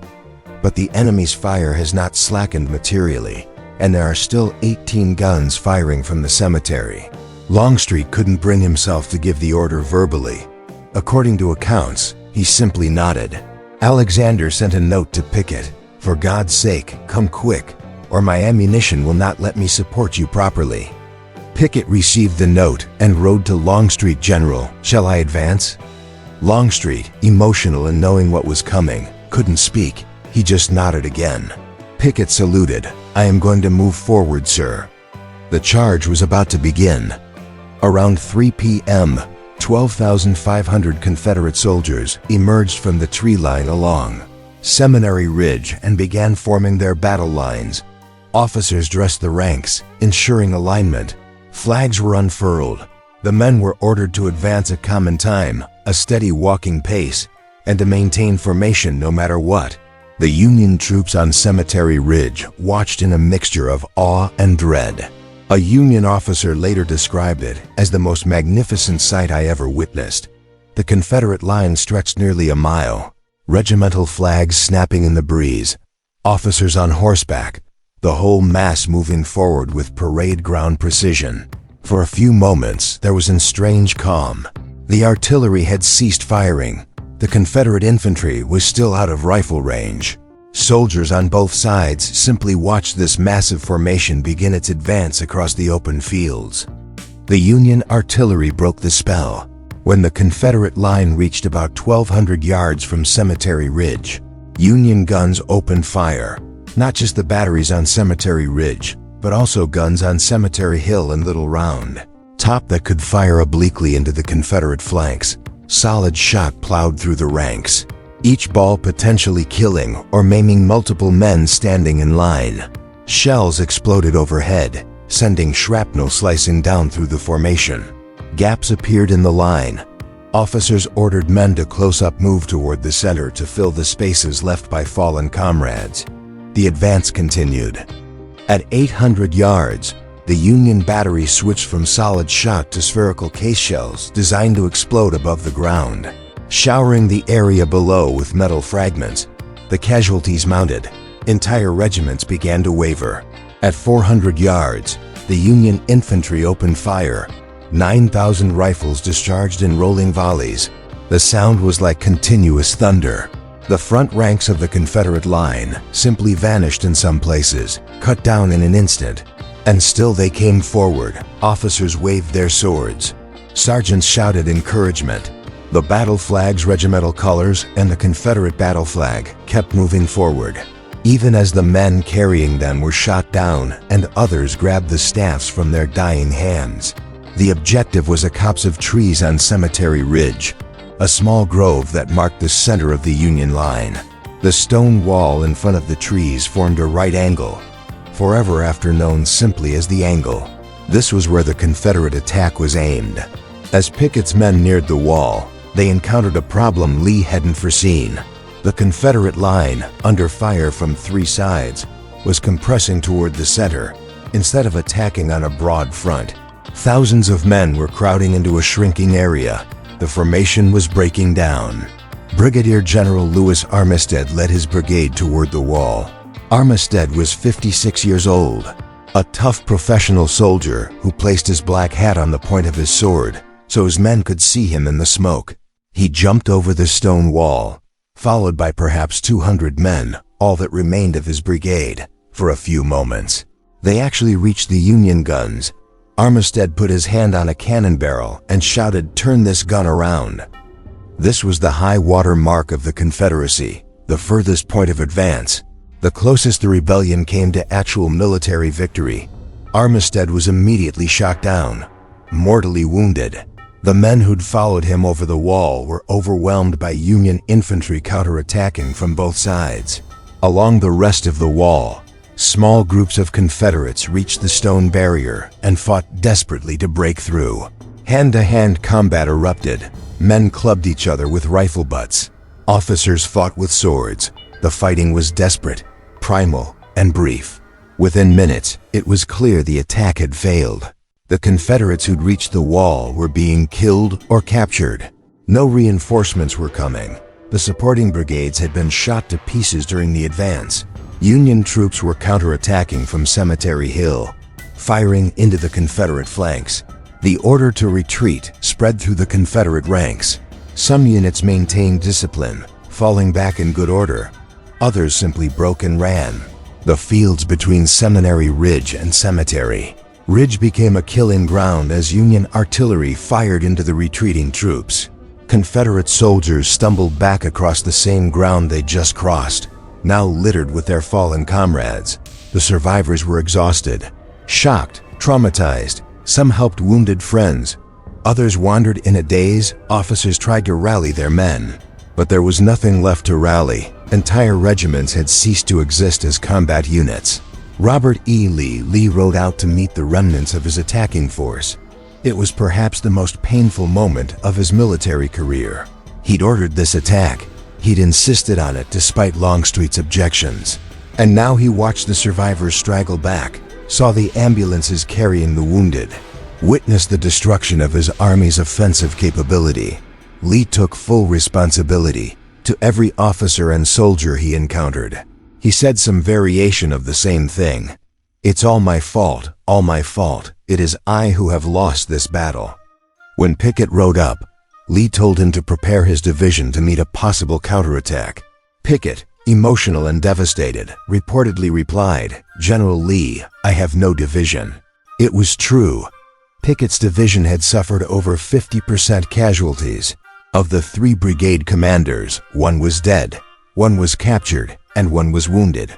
But the enemy's fire has not slackened materially, and there are still 18 guns firing from the cemetery. Longstreet couldn't bring himself to give the order verbally. According to accounts, he simply nodded. Alexander sent a note to Pickett: "For God's sake, come quick, or my ammunition will not let me support you properly." Pickett received the note and rode to Longstreet: "General, shall I advance?" Longstreet, emotional and knowing what was coming, couldn't speak. He just nodded again. Pickett saluted. "I am going to move forward, sir." The charge was about to begin. Around 3 p.m., 12,500 Confederate soldiers emerged from the tree line along Seminary Ridge and began forming their battle lines. Officers dressed the ranks, ensuring alignment. Flags were unfurled. The men were ordered to advance at common time, a steady walking pace, and to maintain formation no matter what. The Union troops on Cemetery Ridge watched in a mixture of awe and dread. A Union officer later described it as the most magnificent sight I ever witnessed. The Confederate line stretched nearly a mile, regimental flags snapping in the breeze, officers on horseback, the whole mass moving forward with parade ground precision. For a few moments, there was a strange calm. The artillery had ceased firing. The Confederate infantry was still out of rifle range. Soldiers on both sides simply watched this massive formation begin its advance across the open fields. The Union artillery broke the spell. When the Confederate line reached about 1,200 yards from Cemetery Ridge, Union guns opened fire. Not just the batteries on Cemetery Ridge, but also guns on Cemetery Hill and Little Round Top that could fire obliquely into the Confederate flanks. Solid shot plowed through the ranks, each ball potentially killing or maiming multiple men standing in line. Shells exploded overhead, sending shrapnel slicing down through the formation. Gaps appeared in the line. Officers ordered men to close-up move toward the center to fill the spaces left by fallen comrades. The advance continued. At 800 yards, the Union battery switched from solid shot to spherical case shells designed to explode above the ground, showering the area below with metal fragments. The casualties mounted. Entire regiments began to waver. At 400 yards, the Union infantry opened fire. 9,000 rifles discharged in rolling volleys. The sound was like continuous thunder. The front ranks of the Confederate line simply vanished in some places, cut down in an instant. And still they came forward. Officers waved their swords. Sergeants shouted encouragement. The battle flag's regimental colors and the Confederate battle flag kept moving forward, even as the men carrying them were shot down and others grabbed the staffs from their dying hands. The objective was a copse of trees on Cemetery Ridge, a small grove that marked the center of the Union line. The stone wall in front of the trees formed a right angle, forever after known simply as the angle. This was where the Confederate attack was aimed. As Pickett's men neared the wall, they encountered a problem Lee hadn't foreseen. The Confederate line, under fire from three sides, was compressing toward the center, instead of attacking on a broad front. Thousands of men were crowding into a shrinking area. The formation was breaking down. Brigadier General Lewis Armistead led his brigade toward the wall. Armistead was 56 years old, a tough professional soldier who placed his black hat on the point of his sword so his men could see him in the smoke. He jumped over the stone wall, followed by perhaps 200 men, all that remained of his brigade, for a few moments. They actually reached the Union guns. Armistead put his hand on a cannon barrel and shouted, "Turn this gun around." This was the high water mark of the Confederacy, the furthest point of advance. The closest the rebellion came to actual military victory. Armistead was immediately shot down, mortally wounded. The men who'd followed him over the wall were overwhelmed by Union infantry counterattacking from both sides. Along the rest of the wall, small groups of Confederates reached the stone barrier and fought desperately to break through. Hand-to-hand combat erupted. Men clubbed each other with rifle butts. Officers fought with swords. The fighting was desperate, primal, and brief. Within minutes, it was clear the attack had failed. The Confederates who'd reached the wall were being killed or captured. No reinforcements were coming. The supporting brigades had been shot to pieces during the advance. Union troops were counterattacking from Cemetery Hill, firing into the Confederate flanks. The order to retreat spread through the Confederate ranks. Some units maintained discipline, falling back in good order. Others simply broke and ran. The fields between Seminary Ridge and Cemetery Ridge became a killing ground as Union artillery fired into the retreating troops. Confederate soldiers stumbled back across the same ground they just crossed, now littered with their fallen comrades. The survivors were exhausted, shocked, traumatized. Some helped wounded friends. Others wandered in a daze. Officers tried to rally their men, but there was nothing left to rally. Entire regiments had ceased to exist as combat units. Robert E. Lee rode out to meet the remnants of his attacking force. It was perhaps the most painful moment of his military career. He'd ordered this attack. He'd insisted on it despite Longstreet's objections. And now he watched the survivors straggle back, saw the ambulances carrying the wounded, witnessed the destruction of his army's offensive capability. Lee took full responsibility to every officer and soldier he encountered. He said some variation of the same thing. "It's all my fault, all my fault. It is I who have lost this battle." When Pickett rode up, Lee told him to prepare his division to meet a possible counterattack. Pickett, emotional and devastated, reportedly replied, "General Lee, I have no division." It was true. Pickett's division had suffered over 50% casualties. Of the 3 brigade commanders, 1 was dead, 1 was captured, and 1 was wounded.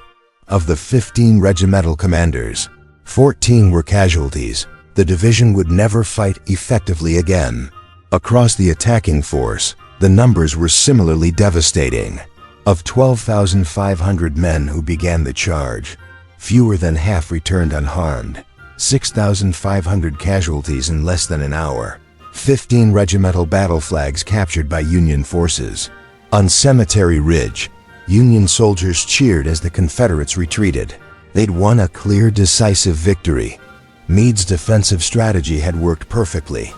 Of the 15 regimental commanders, 14 were casualties. The division would never fight effectively again. Across the attacking force, the numbers were similarly devastating. Of 12,500 men who began the charge, fewer than half returned unharmed. 6,500 casualties in less than an hour. 15 regimental battle flags captured by Union forces. On Cemetery Ridge, Union soldiers cheered as the Confederates retreated. They'd won a clear, decisive victory. Meade's defensive strategy had worked perfectly.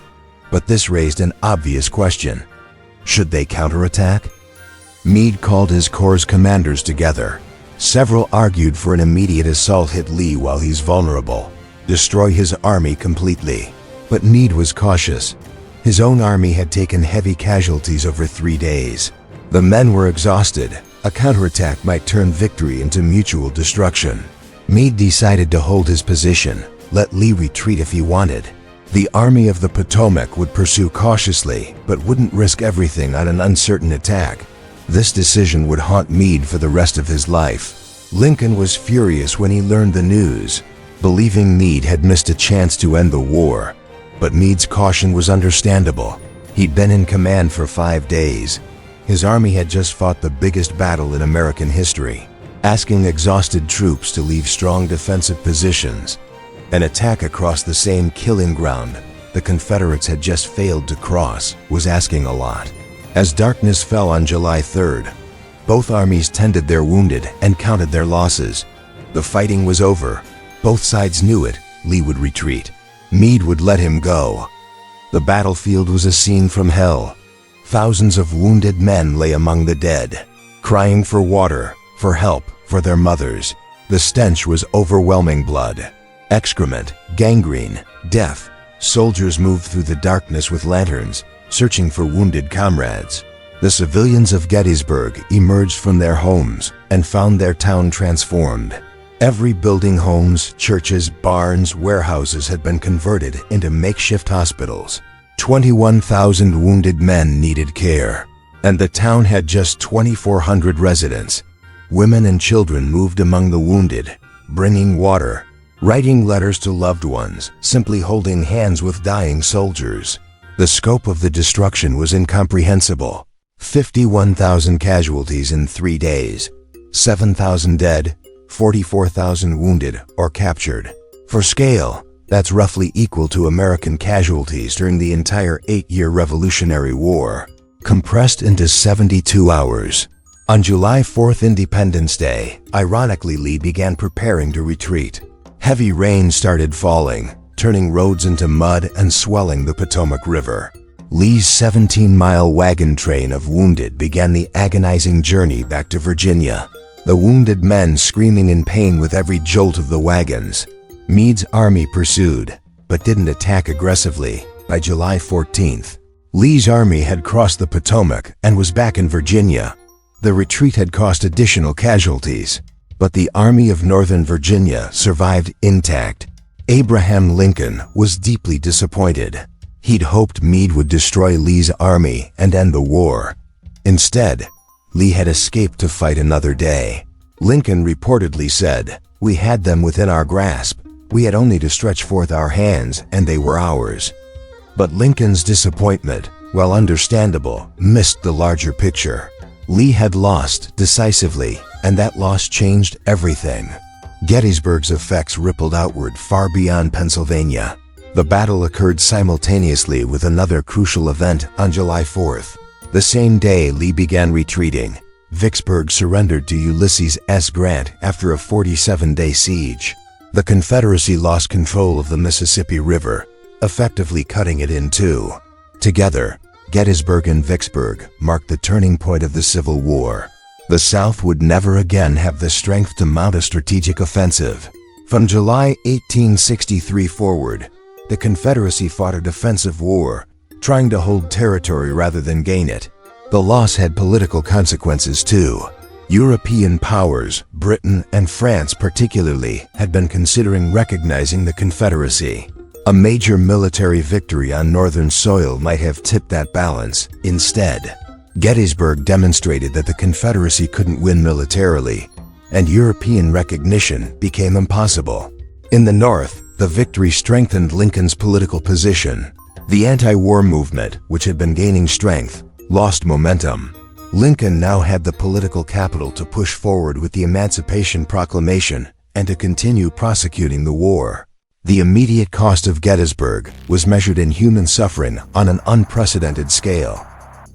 But this raised an obvious question. Should they counterattack? Meade called his corps' commanders together. Several argued for an immediate assault, hit Lee while he's vulnerable, destroy his army completely. But Meade was cautious. His own army had taken heavy casualties over 3 days. The men were exhausted. A counterattack might turn victory into mutual destruction. Meade decided to hold his position, let Lee retreat if he wanted. The Army of the Potomac would pursue cautiously, but wouldn't risk everything on an uncertain attack. This decision would haunt Meade for the rest of his life. Lincoln was furious when he learned the news, believing Meade had missed a chance to end the war. But Meade's caution was understandable. He'd been in command for 5 days. His army had just fought the biggest battle in American history. Asking exhausted troops to leave strong defensive positions, an attack across the same killing ground the Confederates had just failed to cross, was asking a lot. As darkness fell on July 3rd, both armies tended their wounded and counted their losses. The fighting was over. Both sides knew it. Lee would retreat. Meade would let him go. The battlefield was a scene from hell. Thousands of wounded men lay among the dead, crying for water, for help, for their mothers. The stench was overwhelming. Blood, excrement, gangrene, death. Soldiers moved through the darkness with lanterns, searching for wounded comrades. The civilians of Gettysburg emerged from their homes and found their town transformed. Every building, homes, churches, barns, warehouses had been converted into makeshift hospitals. 21,000 wounded men needed care, and the town had just 2,400 residents. Women and children moved among the wounded, bringing water, writing letters to loved ones, simply holding hands with dying soldiers. The scope of the destruction was incomprehensible. 51,000 casualties in 3 days, 7,000 dead, 44,000 wounded or captured. For scale, that's roughly equal to American casualties during the entire 8-year Revolutionary War, compressed into 72 hours. On July 4th, Independence Day, ironically, Lee began preparing to retreat. Heavy rain started falling, turning roads into mud and swelling the Potomac River. Lee's 17-mile wagon train of wounded began the agonizing journey back to Virginia, the wounded men screaming in pain with every jolt of the wagons. Meade's army pursued, but didn't attack aggressively. By July 14th, Lee's army had crossed the Potomac and was back in Virginia. The retreat had cost additional casualties, but the Army of Northern Virginia survived intact. Abraham Lincoln was deeply disappointed. He'd hoped Meade would destroy Lee's army and end the war. Instead, Lee had escaped to fight another day. Lincoln reportedly said, "We had them within our grasp. We had only to stretch forth our hands and they were ours." But Lincoln's disappointment, while understandable, missed the larger picture. Lee had lost decisively, and that loss changed everything. Gettysburg's effects rippled outward far beyond Pennsylvania. The battle occurred simultaneously with another crucial event on July 4th. The same day Lee began retreating. Vicksburg surrendered to Ulysses S. Grant after a 47-day siege. The Confederacy lost control of the Mississippi River, effectively cutting it in two. Together, Gettysburg and Vicksburg marked the turning point of the Civil War. The South would never again have the strength to mount a strategic offensive. From July 1863 forward, the Confederacy fought a defensive war, trying to hold territory rather than gain it. The loss had political consequences too. European powers, Britain and France particularly, had been considering recognizing the Confederacy. A major military victory on northern soil might have tipped that balance. Instead, Gettysburg demonstrated that the Confederacy couldn't win militarily, and European recognition became impossible. In the North, the victory strengthened Lincoln's political position. The anti-war movement, which had been gaining strength, lost momentum. Lincoln now had the political capital to push forward with the Emancipation Proclamation and to continue prosecuting the war. The immediate cost of Gettysburg was measured in human suffering on an unprecedented scale.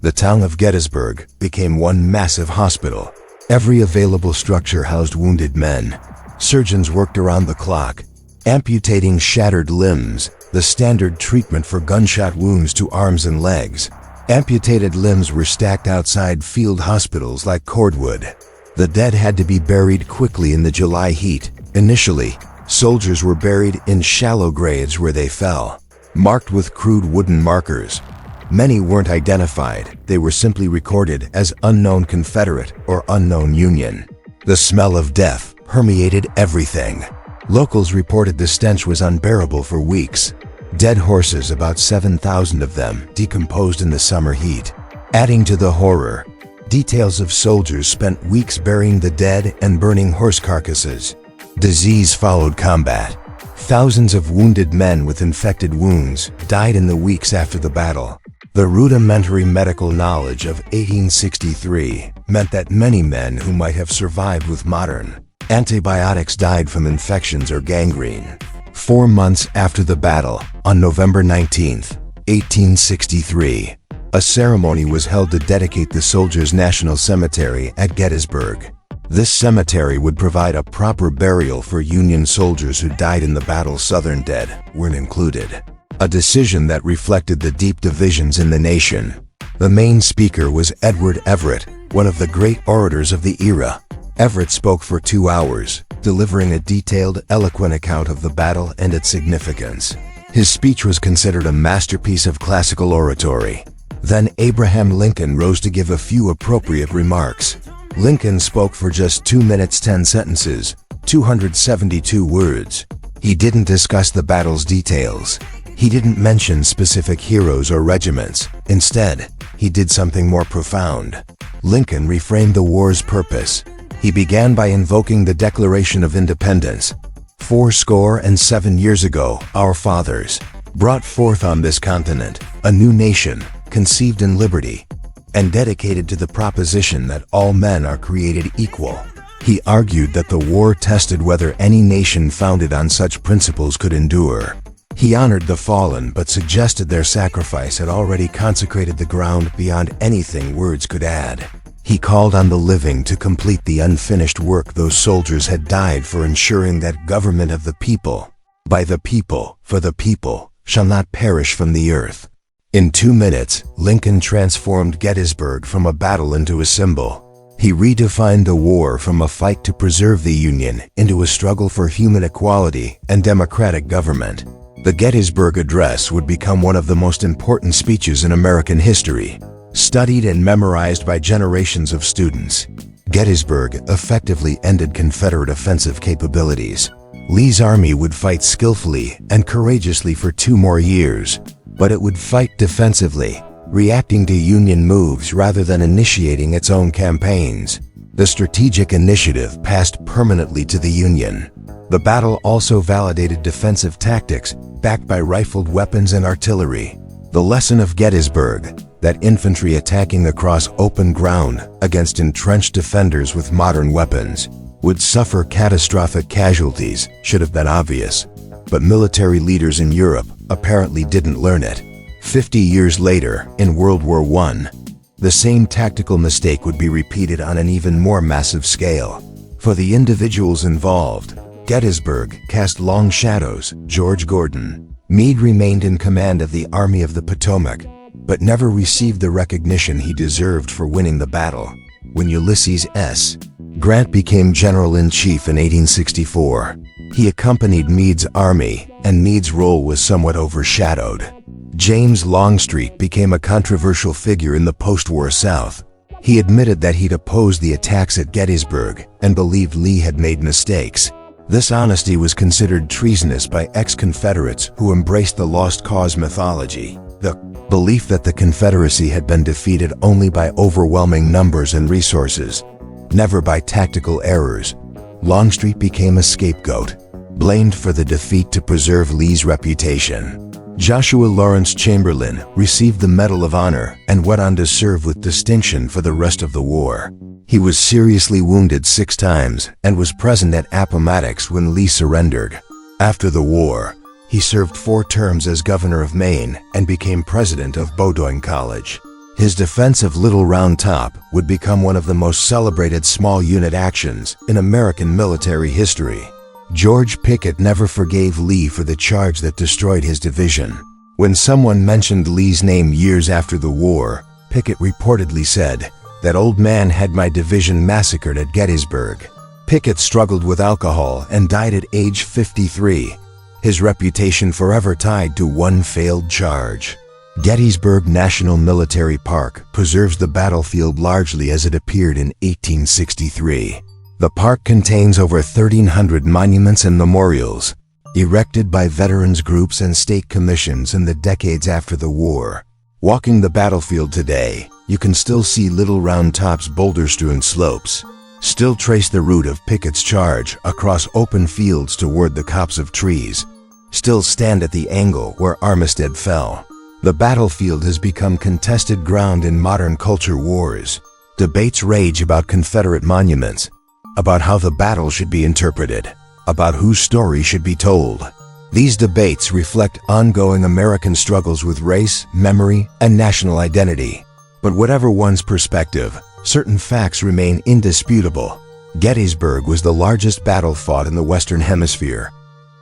The town of Gettysburg became one massive hospital. Every available structure housed wounded men. Surgeons worked around the clock, amputating shattered limbs, the standard treatment for gunshot wounds to arms and legs. Amputated limbs were stacked outside field hospitals like cordwood. The dead had to be buried quickly in the July heat. Initially, soldiers were buried in shallow graves where they fell, marked with crude wooden markers. Many weren't identified. They were simply recorded as unknown Confederate or unknown Union. The smell of death permeated everything. Locals reported the stench was unbearable for weeks. Dead horses, about 7,000 of them, decomposed in the summer heat. Adding to the horror, details of soldiers spent weeks burying the dead and burning horse carcasses. Disease followed combat. Thousands of wounded men with infected wounds died in the weeks after the battle. The rudimentary medical knowledge of 1863 meant that many men who might have survived with modern antibiotics died from infections or gangrene. 4 months after the battle, on November 19, 1863, a ceremony was held to dedicate the Soldiers' National Cemetery at Gettysburg. This cemetery would provide a proper burial for Union soldiers who died in the battle. Southern dead weren't included, a decision that reflected the deep divisions in the nation. The main speaker was Edward Everett, one of the great orators of the era. Everett spoke for 2 hours, delivering a detailed, eloquent account of the battle and its significance. His speech was considered a masterpiece of classical oratory. Then Abraham Lincoln rose to give a few appropriate remarks. Lincoln spoke for just 2 minutes 10 sentences, 272 words. He didn't discuss the battle's details. He didn't mention specific heroes or regiments. Instead, he did something more profound. Lincoln reframed the war's purpose. He began by invoking the Declaration of Independence. 77 years ago, our fathers brought forth on this continent a new nation, conceived in liberty, and dedicated to the proposition that all men are created equal. He argued that the war tested whether any nation founded on such principles could endure. He honored the fallen but suggested their sacrifice had already consecrated the ground beyond anything words could add. He called on the living to complete the unfinished work those soldiers had died for, ensuring that government of the people, by the people, for the people, shall not perish from the earth. In 2 minutes, Lincoln transformed Gettysburg from a battle into a symbol. He redefined the war from a fight to preserve the Union into a struggle for human equality and democratic government. The Gettysburg Address would become one of the most important speeches in American history, studied and memorized by generations of students. Gettysburg effectively ended Confederate offensive capabilities. Lee's army would fight skillfully and courageously for 2 more years, but it would fight defensively, reacting to Union moves rather than initiating its own campaigns. The strategic initiative passed permanently to the Union. The battle also validated defensive tactics backed by rifled weapons and artillery. The lesson of Gettysburg, that infantry attacking across open ground against entrenched defenders with modern weapons, would suffer catastrophic casualties should have been obvious, but military leaders in Europe apparently didn't learn it. 50 years later, in World War I, the same tactical mistake would be repeated on an even more massive scale. For the individuals involved, Gettysburg cast long shadows. George Gordon. Meade remained in command of the Army of the Potomac, but never received the recognition he deserved for winning the battle. When Ulysses S. Grant became General-in-Chief in 1864, he accompanied Meade's army, and Meade's role was somewhat overshadowed. James Longstreet became a controversial figure in the post-war South. He admitted that he'd opposed the attacks at Gettysburg and believed Lee had made mistakes. This honesty was considered treasonous by ex-Confederates who embraced the lost cause mythology, the belief that the Confederacy had been defeated only by overwhelming numbers and resources, never by tactical errors. Longstreet became a scapegoat, blamed for the defeat to preserve Lee's reputation. Joshua Lawrence Chamberlain received the Medal of Honor and went on to serve with distinction for the rest of the war. He was seriously wounded 6 times and was present at Appomattox when Lee surrendered. After the war, he served 4 terms as governor of Maine and became president of Bowdoin College. His defense of Little Round Top would become one of the most celebrated small unit actions in American military history. George Pickett never forgave Lee for the charge that destroyed his division. When someone mentioned Lee's name years after the war, Pickett reportedly said, "That old man had my division massacred at Gettysburg." Pickett struggled with alcohol and died at age 53. His reputation forever tied to one failed charge. Gettysburg National Military Park preserves the battlefield largely as it appeared in 1863. The park contains over 1,300 monuments and memorials, erected by veterans groups and state commissions in the decades after the war. Walking the battlefield today, you can still see Little Round Top's boulder-strewn slopes, still trace the route of Pickett's charge across open fields toward the copse of trees, still stand at the angle where Armistead fell. The battlefield has become contested ground in modern culture wars. Debates rage about Confederate monuments, about how the battle should be interpreted, about whose story should be told. These debates reflect ongoing American struggles with race, memory, and national identity. But whatever one's perspective, certain facts remain indisputable. Gettysburg was the largest battle fought in the Western Hemisphere.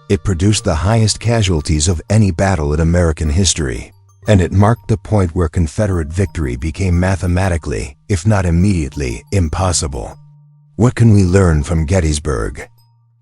It produced the highest casualties of any battle in American history, and it marked the point where Confederate victory became mathematically, if not immediately, impossible. What can we learn from Gettysburg?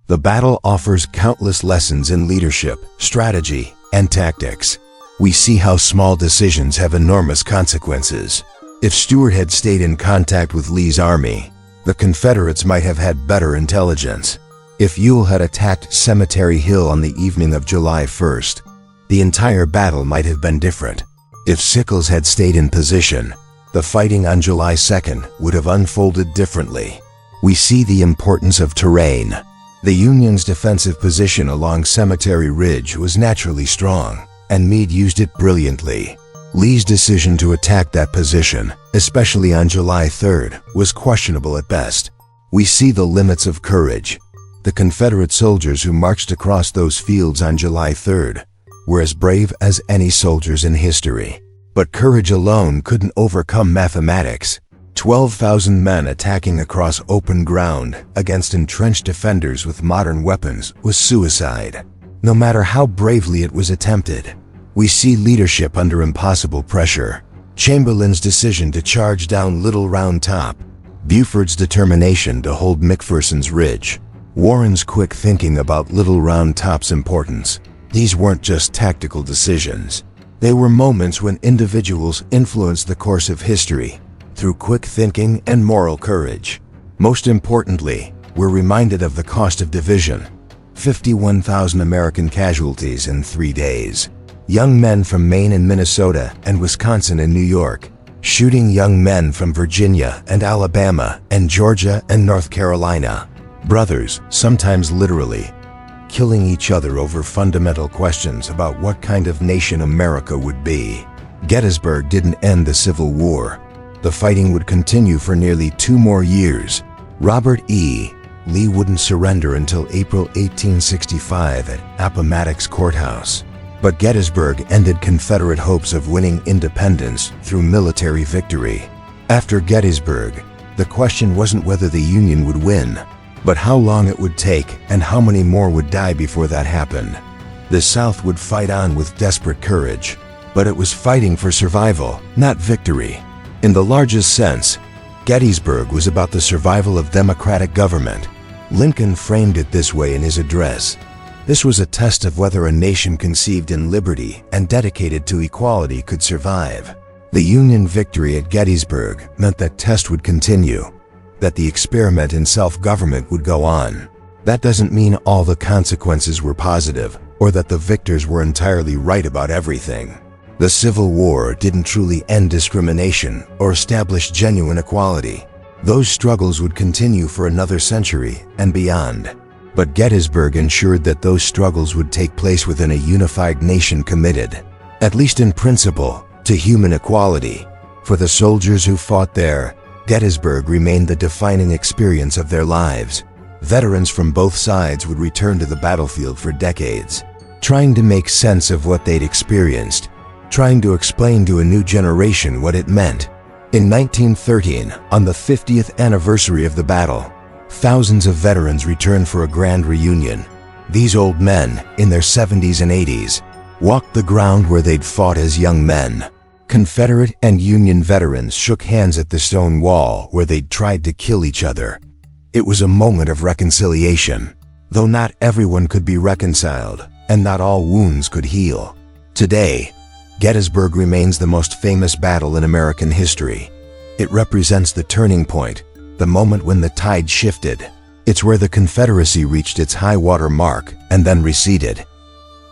The battle offers countless lessons in leadership, strategy, and tactics. We see how small decisions have enormous consequences. If Stuart had stayed in contact with Lee's army, the Confederates might have had better intelligence. If Ewell had attacked Cemetery Hill on the evening of July 1st, the entire battle might have been different. If Sickles had stayed in position, the fighting on July 2nd would have unfolded differently. We see the importance of terrain. The Union's defensive position along Cemetery Ridge was naturally strong, and Meade used it brilliantly. Lee's decision to attack that position, especially on July 3rd, was questionable at best. We see the limits of courage. The Confederate soldiers who marched across those fields on July 3rd were as brave as any soldiers in history. But courage alone couldn't overcome mathematics. 12,000 men attacking across open ground against entrenched defenders with modern weapons was suicide, no matter how bravely it was attempted. We see leadership under impossible pressure. Chamberlain's decision to charge down Little Round Top, Buford's determination to hold McPherson's Ridge, Warren's quick thinking about Little Round Top's importance. These weren't just tactical decisions. They were moments when individuals influenced the course of history through quick thinking and moral courage. Most importantly, we're reminded of the cost of division. 51,000 American casualties in 3 days. Young men from Maine and Minnesota and Wisconsin and New York, shooting young men from Virginia and Alabama and Georgia and North Carolina. Brothers, sometimes literally, killing each other over fundamental questions about what kind of nation America would be. Gettysburg didn't end the Civil War. The fighting would continue for nearly 2 more years. Robert E. Lee wouldn't surrender until April 1865 at Appomattox Courthouse. But Gettysburg ended Confederate hopes of winning independence through military victory. After Gettysburg, the question wasn't whether the Union would win, but how long it would take and how many more would die before that happened. The South would fight on with desperate courage, but it was fighting for survival, not victory. In the largest sense, Gettysburg was about the survival of democratic government. Lincoln framed it this way in his address. This was a test of whether a nation conceived in liberty and dedicated to equality could survive. The Union victory at Gettysburg meant that test would continue, that the experiment in self-government would go on. That doesn't mean all the consequences were positive, or that the victors were entirely right about everything. The Civil War didn't truly end discrimination or establish genuine equality. Those struggles would continue for another century and beyond. But Gettysburg ensured that those struggles would take place within a unified nation committed, at least in principle, to human equality. For the soldiers who fought there, Gettysburg remained the defining experience of their lives. Veterans from both sides would return to the battlefield for decades, trying to make sense of what they'd experienced, trying to explain to a new generation what it meant. In 1913, on the 50th anniversary of the battle, thousands of veterans returned for a grand reunion. These old men, in their 70s and 80s, walked the ground where they'd fought as young men. Confederate and Union veterans shook hands at the stone wall where they'd tried to kill each other. It was a moment of reconciliation, though not everyone could be reconciled, and not all wounds could heal. Today, Gettysburg remains the most famous battle in American history. It represents the turning point, the moment when the tide shifted. It's where the Confederacy reached its high-water mark and then receded.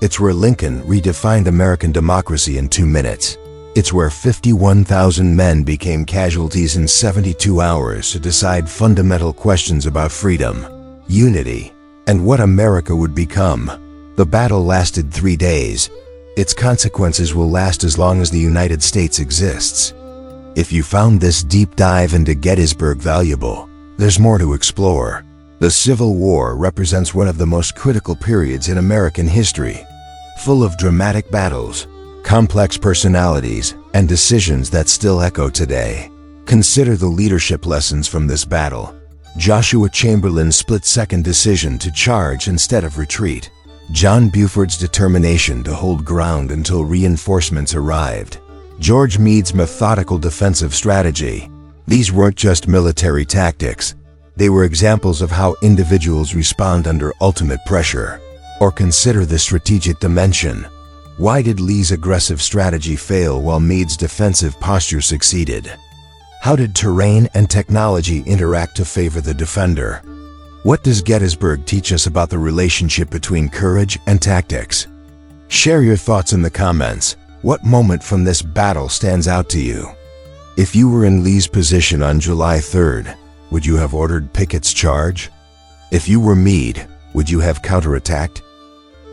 It's where Lincoln redefined American democracy in 2 minutes. It's where 51,000 men became casualties in 72 hours to decide fundamental questions about freedom, unity, and what America would become. The battle lasted 3 days. Its consequences will last as long as the United States exists. If you found this deep dive into Gettysburg valuable, there's more to explore. The Civil War represents one of the most critical periods in American history, full of dramatic battles, complex personalities, and decisions that still echo today. Consider the leadership lessons from this battle. Joshua Chamberlain's split-second decision to charge instead of retreat. John Buford's determination to hold ground until reinforcements arrived. George Meade's methodical defensive strategy. These weren't just military tactics. They were examples of how individuals respond under ultimate pressure. Or consider the strategic dimension. Why did Lee's aggressive strategy fail while Meade's defensive posture succeeded? How did terrain and technology interact to favor the defender? What does Gettysburg teach us about the relationship between courage and tactics? Share your thoughts in the comments. What moment from this battle stands out to you? If you were in Lee's position on July 3rd, would you have ordered Pickett's charge? If you were Meade, would you have counterattacked?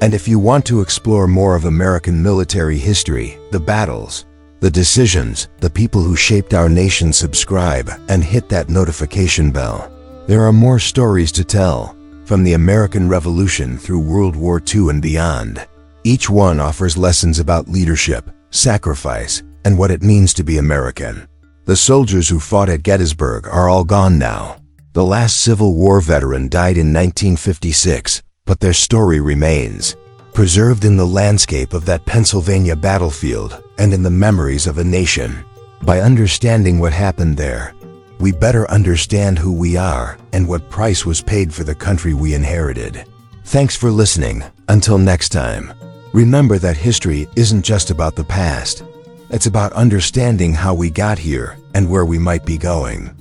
And if you want to explore more of American military history, the battles, the decisions, the people who shaped our nation, subscribe and hit that notification bell. There are more stories to tell, from the American Revolution through World War II and beyond. Each one offers lessons about leadership, sacrifice, and what it means to be American. The soldiers who fought at Gettysburg are all gone now. The last Civil War veteran died in 1956, but their story remains, preserved in the landscape of that Pennsylvania battlefield and in the memories of a nation. By understanding what happened there, we better understand who we are and what price was paid for the country we inherited. Thanks for listening. Until next time, remember that history isn't just about the past. It's about understanding how we got here and where we might be going.